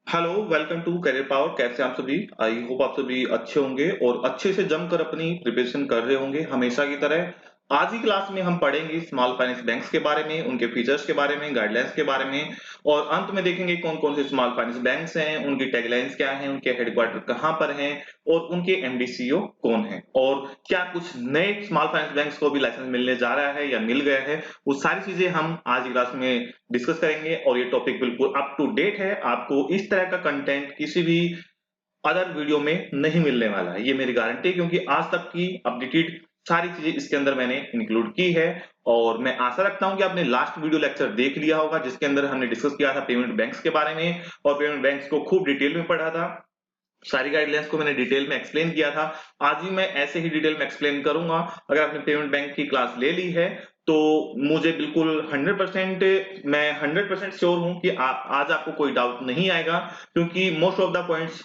Hello, welcome to career power. कैसे हैं आप सभी? आई होप आप सभी अच्छे होंगे और अच्छे से जमकर अपनी प्रिपरेशन कर रहे होंगे हमेशा की तरह। आज की क्लास में हम पढ़ेंगे स्मॉल फाइनेंस बैंक्स के बारे में, उनके फीचर्स के बारे में, गाइडलाइंस के बारे में और अंत में देखेंगे कौन-कौन से स्मॉल फाइनेंस बैंक्स हैं, उनकी टैगलाइंस क्या हैं, उनके हेडक्वार्टर कहाँ पर हैं और उनके एमडी सीईओ कौन हैं और क्या कुछ नए स्मॉल फाइनेंस बैंक्स को भी लाइसेंस मिलने जा रहा है या मिल गया है। वो सारी चीजें हम आज की क्लास में डिस्कस करेंगे और ये टॉपिक बिल्कुल अप टू डेट है। आपको इस तरह का कंटेंट किसी भी अदर वीडियो में नहीं मिलने वाला है, ये मेरी गारंटी है, क्योंकि आज तक की अपडेटेड सारी चीजें इसके अंदर मैंने इंक्लूड की है। और मैं आशा रखता हूं कि आपने लास्ट वीडियो लेक्चर देख लिया होगा जिसके अंदर हमने डिस्कस किया था पेमेंट बैंक्स के बारे में और पेमेंट बैंक्स को खूब डिटेल में पढ़ा था। सारी गाइडलाइंस को मैंने डिटेल में एक्सप्लेन किया था। आज भी मैं ऐसे ही डिटेल में एक्सप्लेन करूंगा। अगर आपने पेमेंट बैंक की क्लास ले ली है तो मुझे बिल्कुल 100% मैं 100% श्योर हूं कि आज आपको कोई डाउट नहीं आएगा, क्योंकि most of the points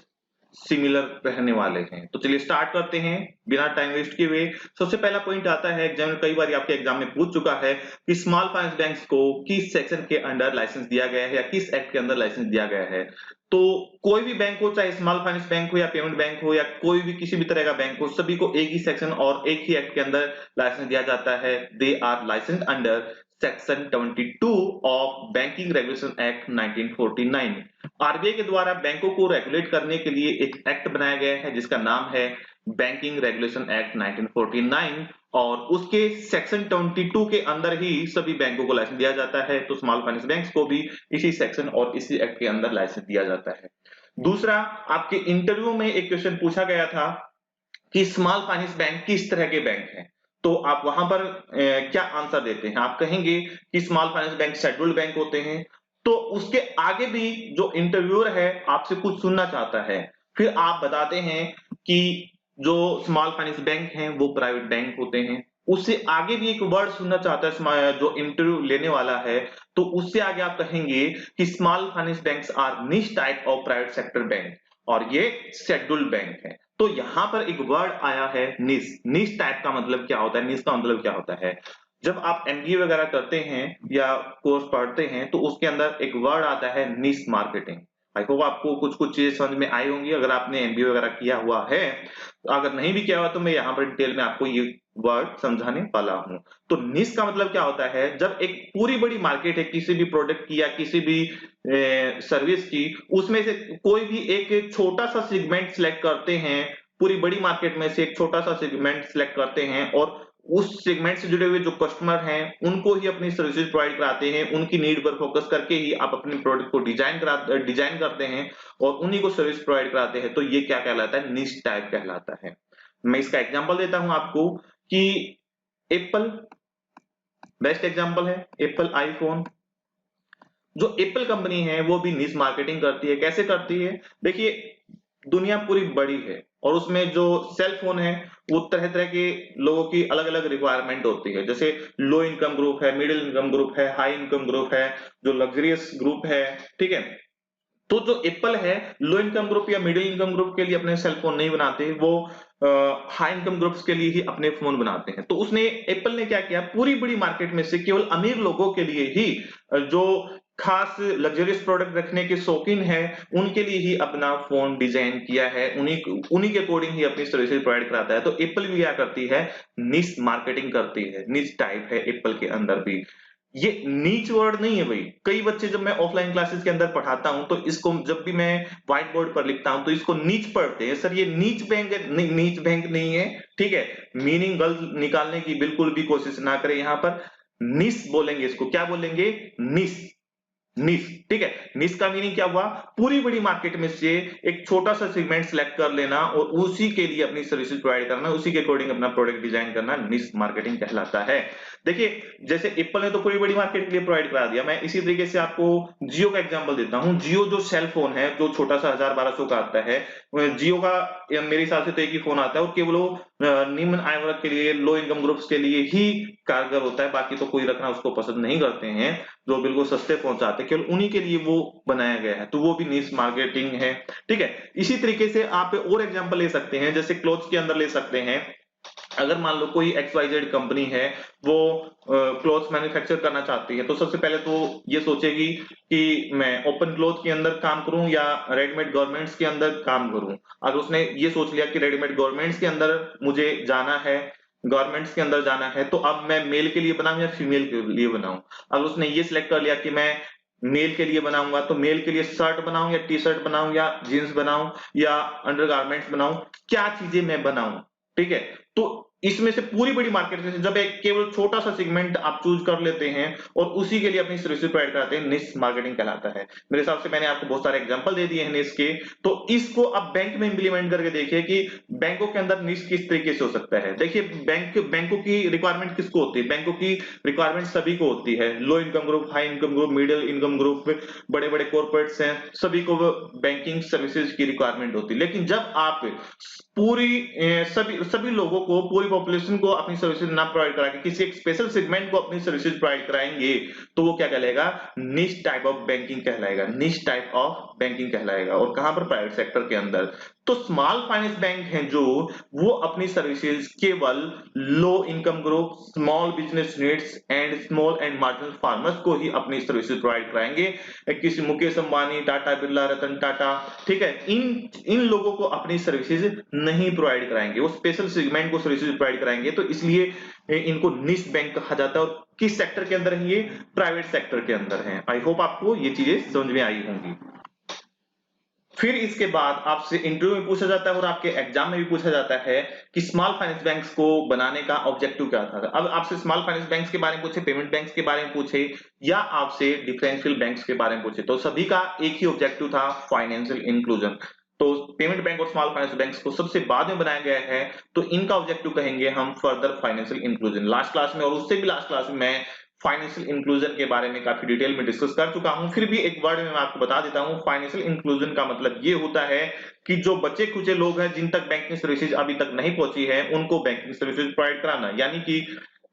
similar रहने वाले हैं। तो चलिए स्टार्ट करते हैं बिना टाइम वेस्ट किए हुए। सबसे पहला पॉइंट आता है, एग्जाम कई बार आपके एग्जाम में पूछ चुका है कि स्मॉल फाइनेंस बैंक्स को किस सेक्शन के अंडर लाइसेंस दिया गया है या किस एक्ट के अंदर लाइसेंस दिया गया है। तो कोई भी बैंक हो, चाहे स्मॉल फाइनेंस बैंक हो या पेमेंट बैंक हो या कोई भी किसी भी तरह का बैंक हो, सभी को एक ही सेक्शन और एक ही एक्ट के अंदर लाइसेंस दिया जाता है। They are license under section 22 of banking regulation act 1949। RBI के द्वारा बैंकों को रेगुलेट करने के लिए एक एक्ट बनाया गया है जिसका नाम है बैंकिंग रेगुलेशन एक्ट 1949 और उसके सेक्शन 22 के अंदर ही सभी बैंकों को लाइसेंस दिया जाता है। तो स्मॉल फाइनेंस बैंक्स को भी इसी सेक्शन और इसी एक्ट के अंदर लाइसेंस दिया जाता है। दूसरा, आपके इंटरव्यू में एक क्वेश्चन पूछा गया था कि स्मॉल फाइनेंस बैंक किस तरह के बैंक हैं। तो आप वहां पर क्या आंसर देते हैं? आप कहेंगे कि small finance bank scheduled bank होते हैं। तो उसके आगे भी जो इंटरव्यूअर है आपसे कुछ सुनना चाहता है, फिर आप बताते हैं कि जो स्मॉल फाइनेंस बैंक हैं वो प्राइवेट बैंक होते हैं। उससे आगे भी एक वर्ड सुनना चाहता है जो इंटरव्यू लेने वाला है, तो उससे आगे आप कहेंगे कि स्मॉल फाइनेंस बैंक्स आर निश type of private sector bank और ये शेड्यूल्ड बैंक है। तो यहां पर एक वर्ड आया है निश। निश टाइप का मतलब क्या होता है? निश का मतलब क्या होता है? जब आप एमबीए वगैरह करते हैं या कोर्स पढ़ते हैं तो उसके अंदर एक वर्ड आता है निश मार्केटिंग। आई होप आपको कुछ कुछ चीजें समझ में आई होंगी अगर आपने एमबीए वगैरह किया हुआ है। अगर नहीं भी किया हुआ तो मैं यहाँ पर डिटेल में आपको ये वर्ड समझाने वाला हूँ। तो निश का मतलब क्या होता है? जब एक पूरी बड़ी मार्केट है किसी भी प्रोडक्ट की या किसी भी सर्विस की, उसमें से कोई भी एक छोटा सा सेगमेंट सिलेक्ट करते हैं, पूरी बड़ी मार्केट में से एक छोटा सा सेगमेंट सिलेक्ट करते हैं और उस सेगमेंट से जुड़े हुए जो कस्टमर हैं उनको ही अपनी सर्विसेज प्रोवाइड कराते हैं। उनकी नीड पर फोकस करके ही आप अपने प्रोडक्ट को डिजाइन करते हैं और उन्हीं को सर्विस प्रोवाइड कराते हैं। तो ये क्या कहलाता है? निश टाइप कहलाता है। मैं इसका एग्जांपल देता हूं आपको कि एप्पल बेस्ट एग्जांपल है। एप्पल आईफोन, जो एप्पल कंपनी है वो भी निश मार्केटिंग करती है। कैसे करती है? देखिए, दुनिया पूरी बड़ी है और उसमें जो सेल फोन है वो तरह तरह के लोगों की अलग अलग रिक्वायरमेंट होती है। जैसे लो इनकम ग्रुप है, मिडिल इनकम ग्रुप है, हाई इनकम ग्रुप है, जो लग्जरियस ग्रुप है। ठीक है, तो जो एप्पल है लो इनकम ग्रुप या मिडिल इनकम ग्रुप के लिए अपने सेल फोन नहीं बनाते, वो हाई इनकम ग्रुप्स के लिए ही अपने फोन बनाते हैं। तो उसने एप्पल ने क्या किया, पूरी बड़ी मार्केट में से केवल अमीर लोगों के लिए ही जो खास लग्जरियस प्रोडक्ट रखने के शौकीन है उनके लिए ही अपना फोन डिजाइन किया है। उन्हीं उन्हीं के अकॉर्डिंग ही अपनी सर्विसेज प्रोवाइड कराता है। तो एप्पल भी क्या करती है? निश मार्केटिंग करती है। निश टाइप है एप्पल के अंदर भी। ये नीच वर्ड नहीं है भाई। कई बच्चे, जब मैं ऑफलाइन क्लासेस के अंदर पढ़ाता हूं तो इसको जब भी मैं व्हाइट बोर्ड पर लिखता हूं तो इसको नीच पढ़ते हैं। सर ये नीच बैंक नहीं, नीच बैंक नहीं है। ठीक है, मीनिंग गलत निकालने की बिल्कुल भी कोशिश ना करें। यहां पर निश बोलेंगे, इसको क्या बोलेंगे? निश। निश, ठीक है। निश का मीनिंग क्या हुआ? पूरी बड़ी मार्केट में से एक छोटा सा सेगमेंट सिलेक्ट कर लेना और उसी के लिए अपनी सर्विसेज प्रोवाइड करना, उसी के अकॉर्डिंग अपना प्रोडक्ट डिजाइन करना, निश मार्केटिंग कहलाता है। देखिए, जैसे एप्पल ने तो पूरी बड़ी मार्केट के लिए प्रोवाइड करा दिया, मैं इसी तरीके से आपको जियो का एग्जांपल देता हूं। जियो जो सेल फोन है, जो छोटा सा 1000-1200 का आता है, जियो का मेरे हिसाब से तो एक ही फोन आता है और केवल वो निम्न आय वर्ग के लिए, लो इनकम ग्रुप्स के लिए ही कारगर होता है। बाकी तो कोई रखना उसको पसंद नहीं करते हैं, जो बिल्कुल सस्ते पहुंचाते, केवल उन्हीं के लिए वो बनाया गया है। तो वो भी निश मार्केटिंग है। ठीक है, इसी तरीके से आप और एग्जांपल ले सकते हैं, जैसे क्लोथ्स के अंदर ले सकते हैं। अगर मान लो कोई XYZ कंपनी है, वो क्लॉथ्स मैन्युफैक्चर करना चाहती है, तो सबसे पहले तो ये सोचेगी कि मैं ओपन क्लॉथ के अंदर काम करूं या रेडीमेड गारमेंट्स के अंदर काम करूं। अगर उसने ये सोच लिया कि रेडीमेड गारमेंट्स के अंदर मुझे जाना है, गारमेंट्स के अंदर जाना है, तो अब मैं मेल के लिए बनाऊं या फीमेल के लिए बनाऊं। अगर उसने ये सिलेक्ट कर लिया कि मैं मेल के लिए बनाऊंगा, तो मेल के लिए शर्ट बनाऊं या टी शर्ट बनाऊं या जीन्स बनाऊं या अंडरगारमेंट्स बनाऊं, क्या चीजें मैं बनाऊं। ठीक है, तो इसमें से पूरी बड़ी मार्केट में जब एक केवल छोटा सा सेगमेंट आप चूज कर लेते हैं और उसी के लिए अपनी सर्विस प्रोवाइड कराते हैं, निश मार्केटिंग कहलाता है। मेरे हिसाब से मैंने आपको बहुत सारे एग्जांपल दे दिए हैं निश के। तो इसको अब बैंक में इंप्लीमेंट करके देखिए कि बैंकों के अंदर निश किस तरीके से हो सकता है। देखिए, बैंकों की रिक्वायरमेंट किसको होती है? बैंकों की रिक्वायरमेंट सभी को होती है, low income group, high income group, middle income group, बड़े बड़े कॉर्पोरेट्स हैं, सभी को बैंकिंग सर्विसेज की रिक्वायरमेंट होती है। लेकिन जब आप पूरी सभी सभी लोगों को, पूरी पॉपुलेशन को अपनी सर्विसेज ना प्रोवाइड करा के किसी एक स्पेशल सेगमेंट को अपनी सर्विसेज प्रोवाइड कराएंगे, तो वो क्या कहलाएगा? निश टाइप ऑफ बैंकिंग कहलाएगा, निश टाइप ऑफ बैंकिंग कहलाएगा। और कहां पर? प्राइवेट सेक्टर के अंदर। तो स्मॉल फाइनेंस बैंक हैं जो, वो अपनी सर्विसेज केवल low income group, small business units and small and marginal farmers को ही अपनी सर्विसेज प्रोवाइड कराएंगे। किसी मुकेश अंबानी, टाटा बिरला, रतन टाटा, ठीक है, इन इन लोगों को अपनी सर्विसेज नहीं प्रोवाइड कराएंगे, वो स्पेशल सेगमेंट को सर्विसेज प्रोवाइड कराएंगे। तो इसलिए इनको निश बैंक कहा जाता है। और किस सेक्टर के अंदर है ये? प्राइवेट सेक्टर के अंदर है। आई होप आपको ये चीजें समझ में आई होंगी। फिर इसके बाद आपसे इंटरव्यू में पूछा जाता है और आपके एग्जाम में भी पूछा जाता है कि स्मॉल फाइनेंस बैंक्स को बनाने का ऑब्जेक्टिव क्या था। अब आपसे स्मॉल फाइनेंस बैंक्स के बारे में पूछे, पेमेंट बैंक्स के बारे में पूछे, या आपसे डिफरेंशियल बैंक्स के बारे में पूछे, तो सभी का एक ही ऑब्जेक्टिव था, फाइनेंशियल इंक्लूजन। तो पेमेंट बैंक और स्मॉल फाइनेंस बैंक्स को सबसे बाद में बनाया गया है, तो इनका ऑब्जेक्टिव कहेंगे हम further financial inclusion. Last class में और उससे भी लास्ट क्लास में मैं फाइनेंशियल इंक्लूजन के बारे में काफी डिटेल में डिस्कस कर चुका हूं। फिर भी एक वर्ड में मैं आपको बता देता हूं, फाइनेंशियल इंक्लूजन का मतलब ये होता है कि जो बचे खुचे लोग हैं, जिन तक बैंकिंग सर्विसेज अभी तक नहीं पहुंची है, उनको बैंकिंग सर्विसेज प्रोवाइड कराना। यानी कि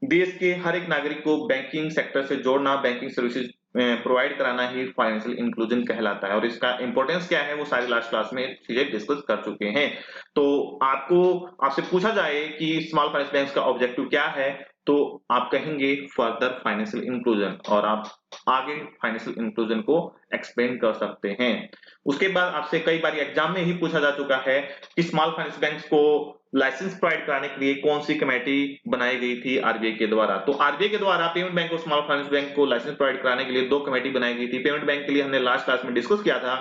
देश के हर एक नागरिक को बैंकिंग सेक्टर से जोड़ना, बैंकिंग सर्विसेज प्रोवाइड कराना ही फाइनेंशियल इंक्लूजन कहलाता है। और इसका इंपॉर्टेंस क्या है, वो सारी लास्ट क्लास में चीजें डिस्कस कर चुके हैं। तो आपको आपसे पूछा जाए कि स्मॉल फाइनेंस बैंक का ऑब्जेक्टिव क्या है, तो आप कहेंगे फर्दर फाइनेंशियल इंक्लूजन, और आप आगे फाइनेंशियल इंक्लूजन को एक्सप्लेन कर सकते हैं। उसके बाद आपसे कई बार एग्जाम में ही पूछा जा चुका है कि स्मॉल फाइनेंस बैंक्स को लाइसेंस प्रोवाइड कराने के लिए कौन सी कमेटी बनाई गई थी आरबीआई के द्वारा। तो आरबीआई के द्वारा पेमेंट बैंक और स्मॉल फाइनेंस बैंक को लाइसेंस प्रोवाइड कराने के लिए दो कमेटी बनाई गई थी। पेमेंट बैंक के लिए हमने लास्ट क्लास में डिस्कस किया था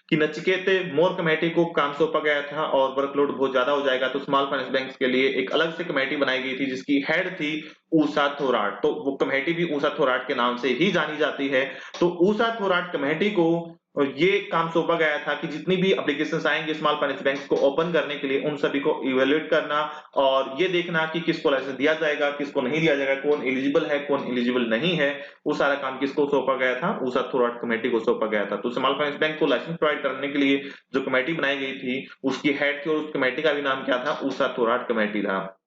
कि नचिकेत मोर कमेटी को काम सौंपा गया था और वर्कलोड बहुत ज्यादा हो जाएगा, तो स्मॉल फाइनेंस बैंक के लिए एक अलग से कमेटी बनाई गई थी जिसकी हेड थी ऊषा थोराट। तो वो कमेटी भी ऊषा थोराट के नाम से ही जानी जाती है। तो ऊषा थोराट कमेटी को ये काम सौंपा गया था कि जितनी भी एप्लीकेशंस आएंगे स्मॉल फाइनेंस बैंक को ओपन करने के लिए, उन सभी को इवेल्युएट करना और ये देखना कि किसको लाइसेंस दिया जाएगा, किसको नहीं दिया जाएगा, कौन एलिजिबल है, कौन एलिजिबल नहीं है। वो सारा काम किसको सौंपा गया था? ऊषा थोराट कमेटी को सौंपा गया था। तो स्मॉल फाइनेंस बैंक को लाइसेंस प्रोवाइड करने के लिए जो कमेटी बनाई गई थी, उसकी हेड थी और उस कमेटी का भी नाम क्या था? ऊषा थोराट कमेटी था।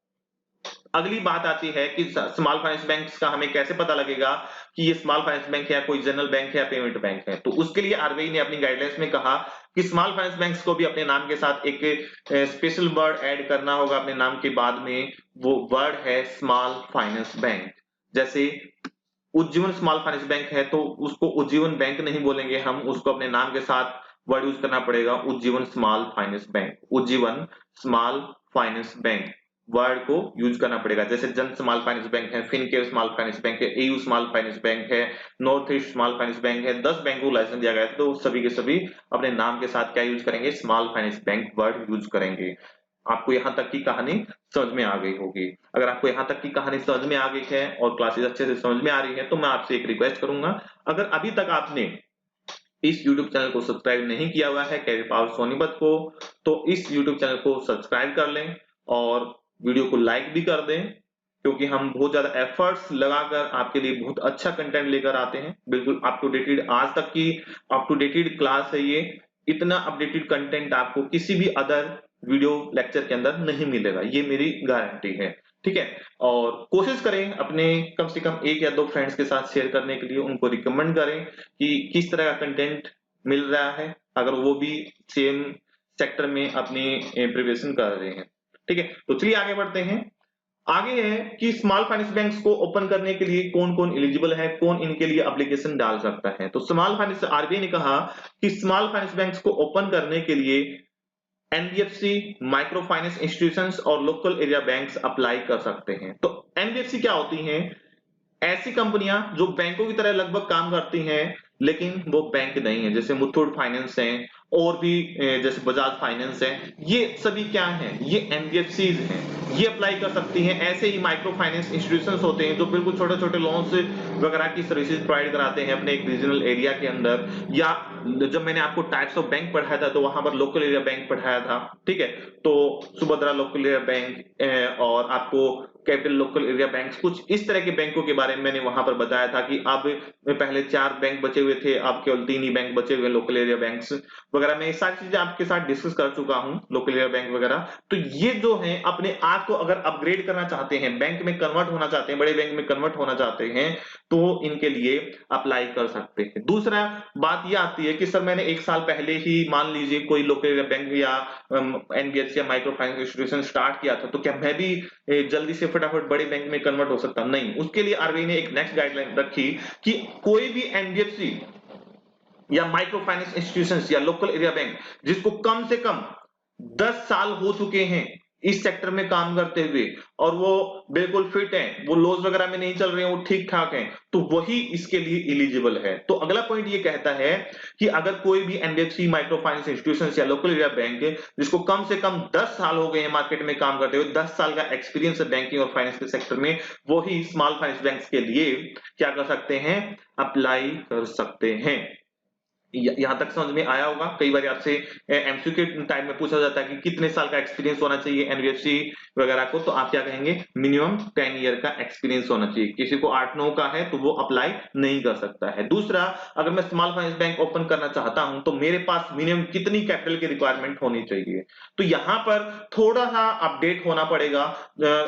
अगली बात आती है कि स्मॉल फाइनेंस बैंक का हमें कैसे पता लगेगा कि ये स्मॉल फाइनेंस बैंक है या कोई जनरल बैंक है या पेमेंट बैंक है। तो उसके लिए आरबीआई ने अपनी गाइडलाइंस में कहा कि स्मॉल फाइनेंस बैंक्स को भी अपने नाम के साथ एक स्पेशल वर्ड ऐड करना होगा अपने नाम के बाद में। वो वर्ड है स्मॉल फाइनेंस बैंक। जैसे उज्जीवन स्मॉल फाइनेंस बैंक है, तो उसको उज्जीवन बैंक नहीं बोलेंगे हम, उसको अपने नाम के साथ वर्ड यूज करना पड़ेगा, Ujjivan small finance bank, Ujjivan small finance bank word को यूज करना पड़ेगा। जैसे जन स्मॉल फाइनेंस बैंक है, फिनकेयर स्मॉल फाइनेंस बैंक है, एयू स्मॉल फाइनेंस बैंक है, north east small finance bank है, 10 बैंकों को लाइसेंस दिया गया है, तो सभी के सभी अपने नाम के साथ क्या यूज करेंगे? Small finance bank word use करेंगे। आपको यहां तक की कहानी समझ में आ गई होगी। अगर आपको यहां तक की कहानी समझ में आ गई है और क्लासेस अच्छे से समझ में आ रही है, तो मैं आपसे एक रिक्वेस्ट करूंगा, अगर अभी तक आपने इस YouTube चैनल को सब्सक्राइब नहीं किया हुआ है कैरियर पावर सोनीपत को, तो इस YouTube चैनल को सब्सक्राइब कर लें और वीडियो को लाइक भी कर दें, क्योंकि हम बहुत ज्यादा एफर्ट्स लगाकर आपके लिए बहुत अच्छा कंटेंट लेकर आते हैं। बिल्कुल अप टू डेटेड, आज तक की अप टू डेटेड क्लास है ये। इतना अपडेटेड कंटेंट आपको किसी भी अदर वीडियो लेक्चर के अंदर नहीं मिलेगा, ये मेरी गारंटी है। ठीक है, और कोशिश करें अपने कम से कम एक या दो फ्रेंड्स के साथ शेयर करने के लिए, उनको रिकमेंड करें कि किस तरह का कंटेंट मिल रहा है, अगर वो भी सेम सेक्टर में अपनी प्रिपरेशन कर रहे हैं। ठीक है, तो चलिए आगे बढ़ते हैं। आगे है कि स्मॉल फाइनेंस बैंक्स को ओपन करने के लिए कौन कौन एलिजिबल है, कौन इनके लिए एप्लीकेशन डाल सकता है। तो स्मॉल फाइनेंस आरबीआई ने कहा कि स्मॉल फाइनेंस बैंक्स को ओपन करने के लिए एनबीएफसी, माइक्रो फाइनेंस इंस्टीट्यूशंस और लोकल एरिया बैंक्स अप्लाई कर सकते हैं। तो एनबीएफसी क्या होती हैं? ऐसी कंपनियां जो बैंकों की तरह लगभग काम करती हैं लेकिन वो बैंक नहीं है, जैसे मुथूट फाइनेंस है और भी जैसे बजाज फाइनेंस है, ये सभी क्या हैं? ये एनबीएफसीज हैं। ये अप्लाई कर सकती हैं। ऐसे ही माइक्रो फाइनेंस इंस्टीट्यूशंस होते हैं जो बिल्कुल छोटे छोटे लोन्स वगैरह की सर्विसेज प्रोवाइड कराते हैं अपने एक रीजनल एरिया के अंदर। या जब मैंने आपको टाइप्स ऑफ बैंक पढ़ाया था तो वहां पर लोकल एरिया बैंक पढ़ाया था, ठीक है। तो सुभद्रा लोकल एरिया बैंक और आपको कैपिटल लोकल एरिया बैंक्स, कुछ इस तरह के बैंकों के बारे में मैंने वहां पर बताया था कि अब पहले 4 बैंक बचे हुए थे, अब केवल 3 ही बैंक बचे हुए लोकल एरिया बैंक्स वगैरह। मैं ये सारी चीजें आपके साथ डिस्कस कर चुका हूं, लोकल एरिया बैंक वगैरह। तो ये जो है अपने आप को अगर अपग्रेड करना चाहते हैं, बैंक में कन्वर्ट होना चाहते हैं, बड़े बैंक में कन्वर्ट होना चाहते हैं, तो इनके लिए अप्लाई कर सकते हैं। दूसरा बात ये आती है कि सर मैंने 1 साल पहले ही मान लीजिए कोई लोकल एरिया बैंक या एनबीएफसी या माइक्रो फाइनेंस इंस्टीट्यूशन स्टार्ट किया था, तो क्या मैं भी जल्दी से फटाफट बड़े बैंक में कन्वर्ट हो सकता? नहीं। उसके लिए आरबीआई ने एक नेक्स्ट गाइडलाइन रखी कि कोई भी एनबीएफसी या माइक्रो फाइनेंस इंस्टीट्यूशंस या लोकल एरिया बैंक जिसको कम से कम 10 साल हो चुके हैं इस सेक्टर में काम करते हुए और वो बिल्कुल फिट हैं, वो लॉस वगैरह में नहीं चल रहे हैं, वो ठीक ठाक हैं, तो वही इसके लिए एलिजिबल है। तो अगला पॉइंट ये कहता है कि अगर कोई भी एनबीएफसी, माइक्रो फाइनेंस इंस्टीट्यूशंस या लोकल एरिया बैंक जिसको कम से कम 10 साल हो गए हैं मार्केट में काम करते हुए, 10 साल का एक्सपीरियंस है बैंकिंग और फाइनेंस के सेक्टर में, वही स्मॉल फाइनेंस बैंक्स के लिए क्या कर सकते हैं? अप्लाई कर सकते हैं। यहां तक समझ में आया होगा। कई बार आपसे एमसीक्यू टाइप में पूछा जाता है कि कितने साल का एक्सपीरियंस होना चाहिए एनबीएफसी वगैरह को, तो आप क्या कहेंगे? मिनिमम 10 ईयर का एक्सपीरियंस होना चाहिए। किसी को 8-9 का है तो वो अप्लाई नहीं कर सकता है। दूसरा, अगर मैं स्मॉल फाइनेंस बैंक ओपन करना चाहता हूं तो मेरे पास मिनिमम कितनी कैपिटल की रिक्वायरमेंट होनी चाहिए? तो यहां पर थोड़ा सा अपडेट होना पड़ेगा।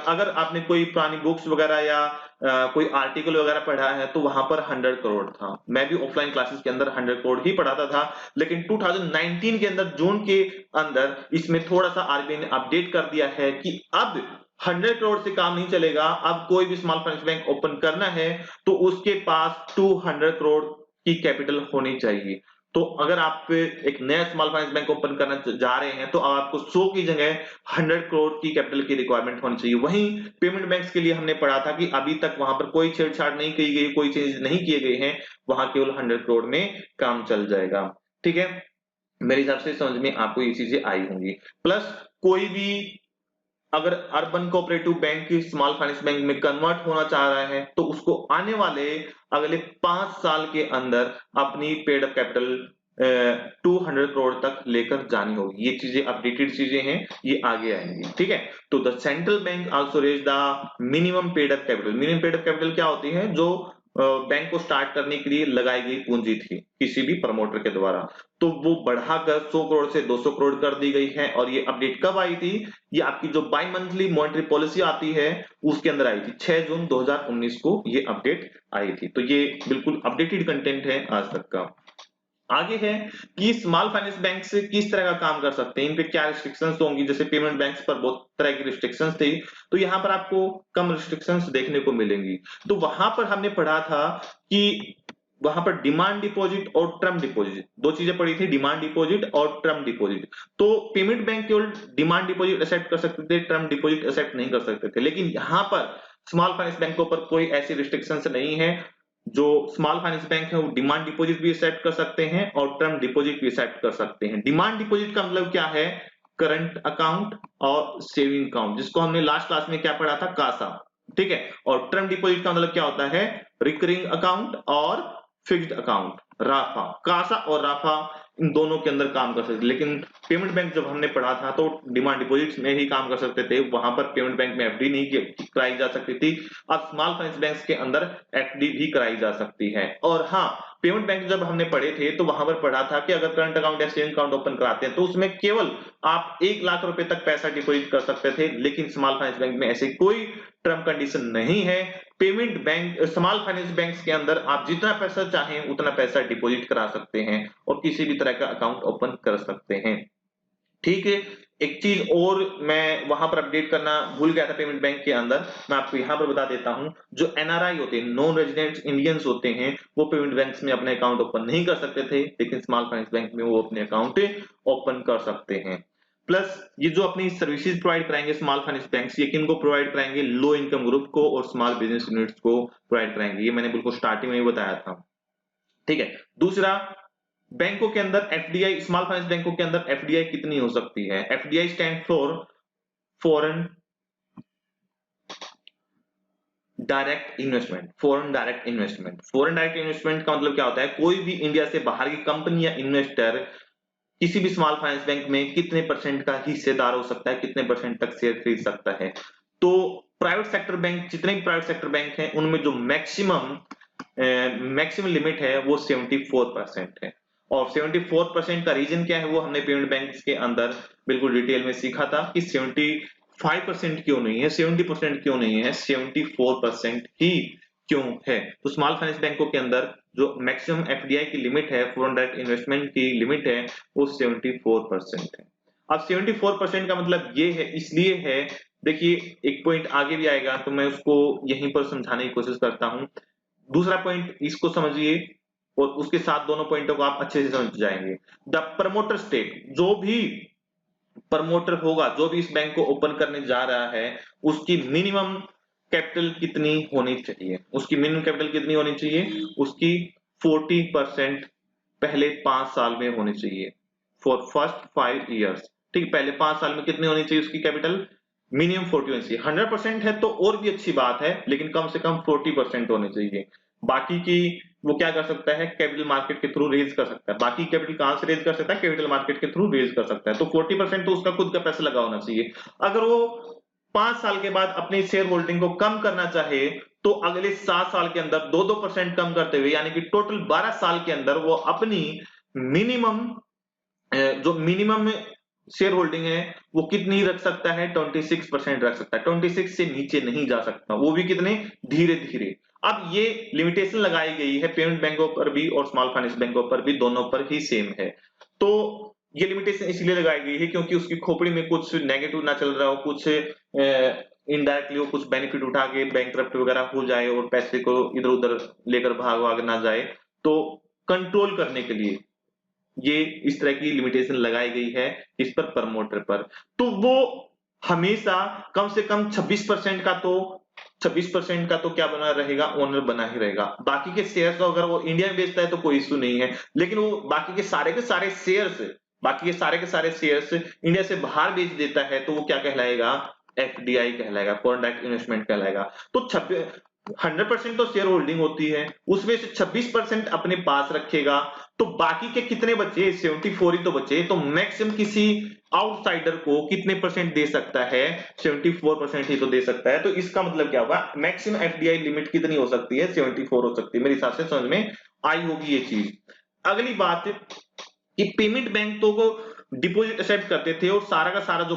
अगर आपने कोई पुरानी बुक्स वगैरह या कोई आर्टिकल वगैरह पढ़ा है तो वहां पर 100 करोड़ था। मैं भी ऑफलाइन क्लासेस के अंदर 100 करोड़ ही पढ़ाता था, लेकिन 2019 के अंदर जून के अंदर इसमें थोड़ा सा आरबीआई ने अपडेट कर दिया है कि अब 100 करोड़ से काम नहीं चलेगा। अब कोई भी स्मॉल फाइनेंस बैंक ओपन करना है तो उसके पास 200 करोड़ की कैपिटल होनी चाहिए। तो अगर आप एक नया स्मॉल फाइनेंस बैंक ओपन करना जा रहे हैं तो आपको 100 की जगह 100 करोड़ की कैपिटल की रिक्वायरमेंट होनी चाहिए। वहीं पेमेंट बैंक्स के लिए हमने पढ़ा था कि अभी तक वहां पर कोई छेड़छाड़ नहीं की गई, कोई चेंज नहीं किए गए हैं, वहां केवल 100 करोड़ में काम चल जाएगा। ठीक है, मेरे हिसाब से समझ में आपको ये चीजें आई होंगी। प्लस कोई भी अगर urban cooperative bank small finance bank में कन्वर्ट होना चाह रहा है तो उसको आने वाले अगले 5 साल के अंदर अपनी पेड अप कैपिटल 200 करोड़ तक लेकर जानी होगी। ये चीजें अपडेटेड चीजें हैं, ये आगे आएंगी। ठीक है, तो the central bank also raise the minimum paid up capital. Minimum paid up capital क्या होती है? जो बैंक को स्टार्ट करने के लिए लगाई गई पूंजी थी किसी भी प्रमोटर के द्वारा, तो वो बढ़ाकर 100 करोड़ से 200 करोड़ कर दी गई है। और ये अपडेट कब आई थी? ये आपकी जो बाई मंथली मॉनेटरी पॉलिसी आती है उसके अंदर आई थी। 6 जून 2019 को ये अपडेट आई थी। तो ये बिल्कुल अपडेटेड कंटेंट है आज तक का। आगे है कि स्मॉल फाइनेंस बैंक से किस तरह का काम कर सकते हैं, इन पे क्या रिस्ट्रिक्शंस होंगी। जैसे पेमेंट बैंक्स पर बहुत तरह की रिस्ट्रिक्शंस थी, तो यहाँ पर आपको कम रिस्ट्रिक्शंस देखने को मिलेंगी। तो वहां पर हमने पढ़ा था कि वहां पर डिमांड डिपॉजिट और टर्म डिपॉजिट, दो चीजें पड़ी थी, डिमांड डिपॉजिट और टर्म डिपॉजिट। तो पेमेंट बैंक केवल डिमांड डिपॉजिट एक्सेप्ट कर सकते थे, टर्म डिपॉजिट एक्सेप्ट नहीं कर सकते थे। लेकिन यहाँ पर स्मॉल फाइनेंस बैंकों पर कोई ऐसी रिस्ट्रिक्शंस नहीं है। जो स्मॉल फाइनेंस बैंक है वो डिमांड डिपॉजिट भी एक्सेप्ट कर सकते हैं और टर्म डिपॉजिट भी एक्सेप्ट कर सकते हैं। डिमांड डिपॉजिट का मतलब क्या है? करंट अकाउंट और सेविंग अकाउंट, जिसको हमने लास्ट क्लास में क्या पढ़ा था? कासा। ठीक है, और टर्म डिपॉजिट का मतलब क्या होता है? रिकरिंग अकाउंट और फिक्स्ड अकाउंट, राफा। कासा और राफा इन दोनों के अंदर काम कर सकते हैं। लेकिन पेमेंट बैंक जब हमने पढ़ा था तो डिमांड डिपॉजिट में ही काम कर सकते थे, वहां पर पेमेंट बैंक में एफडी नहीं कराई जा सकती थी। अब स्मॉल फाइनेंस बैंक के अंदर एफडी भी कराई जा सकती है। और हाँ, पेमेंट बैंक जब हमने पढ़े थे तो वहां पर पढ़ा था कि अगर करंट अकाउंट या सेविंग अकाउंट ओपन कराते हैं तो उसमें केवल आप 1 लाख रुपए तक पैसा डिपॉजिट कर सकते थे। लेकिन स्मॉल फाइनेंस बैंक में ऐसी कोई टर्म कंडीशन नहीं है। Payment bank, small finance banks के अंदर आप जितना पैसा चाहें उतना पैसा डिपॉजिट करा सकते हैं और किसी भी तरह का अकाउंट ओपन कर सकते हैं। ठीक है, एक चीज और मैं वहां पर अपडेट करना भूल गया था पेमेंट बैंक के अंदर, मैं आपको यहां पर बता देता हूं। जो एनआरआई होते हैं, नॉन रेजिडेंट इंडियंस होते हैं, वो पेमेंट बैंक्स में अपने अकाउंट ओपन नहीं कर सकते थे, लेकिन स्मॉल फाइनेंस बैंक में वो अपने अकाउंट ओपन कर सकते हैं। प्लस ये जो अपनी सर्विसेज प्रोवाइड कराएंगे स्मॉल फाइनेंस बैंक्स, ये किनको प्रोवाइड कराएंगे? लो इनकम ग्रुप को और स्मॉल बिजनेस यूनिट्स को प्रोवाइड कराएंगे। ये मैंने बिल्कुल स्टार्टिंग में ही बताया था। ठीक है। दूसरा, बैंकों के अंदर एफडीआई, स्मॉल फाइनेंस बैंकों के अंदर एफडीआई कितनी हो सकती है? FDI stand for foreign direct investment. Foreign direct investment, foreign direct investment का मतलब क्या होता है? कोई भी इंडिया से बाहर की कंपनी या इन्वेस्टर किसी भी स्मॉल फाइनेंस बैंक में कितने परसेंट का हिस्सेदार हो सकता है, कितने परसेंट तक शेयर खरीद सकता है। तो प्राइवेट सेक्टर बैंक, जितने भी प्राइवेट सेक्टर बैंक हैं, उनमें जो मैक्सिमम लिमिट है वो 74% है। और 74% का रीजन क्या है, वो हमने पेमेंट बैंक के अंदर बिल्कुल डिटेल में सीखा था कि 75% क्यों नहीं है, 70% क्यों नहीं है, 74% ही क्यों है। तो स्मॉल फाइनेंस बैंकों के अंदर जो मैक्सिमम एफडीआई की लिमिट है, फॉरेन डायरेक्ट इन्वेस्टमेंट की लिमिट है, वो 74% है। अब 74% का मतलब ये है, इसलिए है, देखिए एक पॉइंट आगे भी आएगा तो मैं उसको यहीं पर समझाने की कोशिश करता हूं। दूसरा पॉइंट इसको समझिए और उसके साथ दोनों पॉइंटों को आप अच्छे से समझ जाएंगे। द प्रमोटर स्टेक, जो भी प्रमोटर होगा, जो भी इस बैंक को ओपन करने जा रहा है, उसकी मिनिमम कैपिटल कितनी होनी चाहिए? उसकी मिनिमम कैपिटल कितनी होनी चाहिए? उसकी 40% पहले 5 साल में होनी चाहिए, फॉर फर्स्ट 5 इयर्स। ठीक, पहले 5 साल में कितनी होनी चाहिए उसकी कैपिटल? मिनिमम 40 होनी चाहिए। 100% है तो और भी अच्छी बात है, लेकिन कम से कम 40% होनी चाहिए। बाकी की वो क्या कर सकता है? कैपिटल मार्केट के थ्रू रेज कर सकता है। बाकी कैपिटल कहां से रेज कर सकता है? कैपिटल मार्केट के थ्रू रेज कर सकता है। तो 40% तो उसका खुद का पैसा लगा होना चाहिए। अगर वो 5 साल के बाद अपनी शेयर होल्डिंग को कम करना चाहे, तो अगले 7 साल के अंदर 2-2% कम करते हुए, यानी कि टोटल 12 साल के अंदर वो अपनी मिनिमम जो मिनिमम शेयर होल्डिंग है वो कितनी रख सकता है? 26% रख सकता है। 26 से नीचे नहीं जा सकता, वो भी कितने? धीरे धीरे। अब ये लिमिटेशन लगाई गई है पेमेंट बैंकों पर भी और स्मॉल फाइनेंस बैंकों पर भी, दोनों पर ही सेम है। तो ये लिमिटेशन इसलिए लगाई गई है क्योंकि उसकी खोपड़ी में कुछ नेगेटिव ना चल रहा हो, कुछ इनडायरेक्टली वो कुछ बेनिफिट उठा के बैंकरप्ट वगैरह हो जाए और पैसे को इधर उधर लेकर भाग भाग ना जाए। तो कंट्रोल करने के लिए ये इस तरह की लिमिटेशन लगाई गई है इस पर, प्रमोटर पर। तो वो हमेशा कम से कम 26% का तो 26% का तो क्या बना रहेगा? ओनर बना ही रहेगा। बाकी के शेयर्स अगर वो इंडिया में बेचता है तो कोई इश्यू नहीं है, लेकिन वो बाकी के सारे शेयर्स, बाकी के सारे शेयर्स इंडिया से बाहर बेच देता है तो वो क्या कहलाएगा? एफडीआई कहलाएगा, फॉरेन डायरेक्ट इन्वेस्टमेंट कहलाएगा। तो 100% तो शेयर होल्डिंग होती है, उसमें से 26% अपने पास रखेगा, तो बाकी के कितने बचे? 74 ही तो बचे। तो मैक्सिमम किसी आउटसाइडर को कितने परसेंट दे सकता है? 74% ही तो दे सकता है। तो इसका मतलब क्या होगा? मैक्सिमम एफडीआई लिमिट कितनी हो सकती है? 74 हो सकती है। मेरे हिसाब से समझ में आई होगी ये चीज। अगली बात कि पेमेंट बैंक तो को डिपॉजिट एक्सेप्ट करते थे और सारा का सारा जो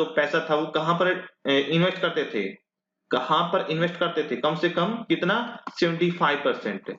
पैसा था, वो कहां पर इन्वेस्ट करते थे? कहां पर इन्वेस्ट करते थे? कम से कम कितना? 75%।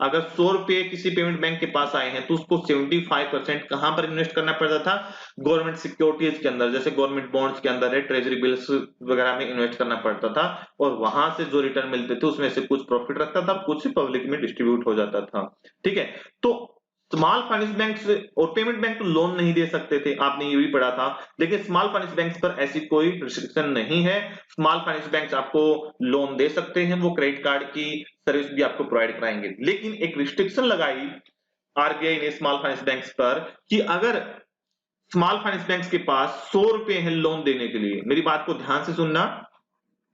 अगर 100 रुपए किसी पेमेंट बैंक के पास आए हैं तो उसको 75% कहां पर इन्वेस्ट करना पड़ता था? गवर्नमेंट सिक्योरिटीज के अंदर, जैसे गवर्नमेंट बॉन्ड्स के अंदर है, ट्रेजरी बिल्स वगैरह में इन्वेस्ट करना पड़ता था। और वहां से जो रिटर्न मिलते थे उसमें से कुछ प्रॉफिट रखता था, कुछ पब्लिक में डिस्ट्रीब्यूट हो जाता था। ठीक है। तो स्मॉल फाइनेंस बैंक्स और पेमेंट बैंक तो लोन नहीं दे सकते थे, आपने ये भी पढ़ा था। लेकिन स्मॉल फाइनेंस बैंक्स पर ऐसी कोई रिस्ट्रिक्शन नहीं है। स्मॉल फाइनेंस बैंक्स आपको लोन दे सकते हैं, वो क्रेडिट कार्ड की सर्विस भी आपको प्रोवाइड कराएंगे। लेकिन एक रिस्ट्रिक्शन लगाई आरबीआई ने स्मॉल फाइनेंस बैंक्स पर कि अगर स्मॉल फाइनेंस बैंक्स के पास 100 रुपए हैं लोन देने के लिए, मेरी बात को ध्यान से सुनना,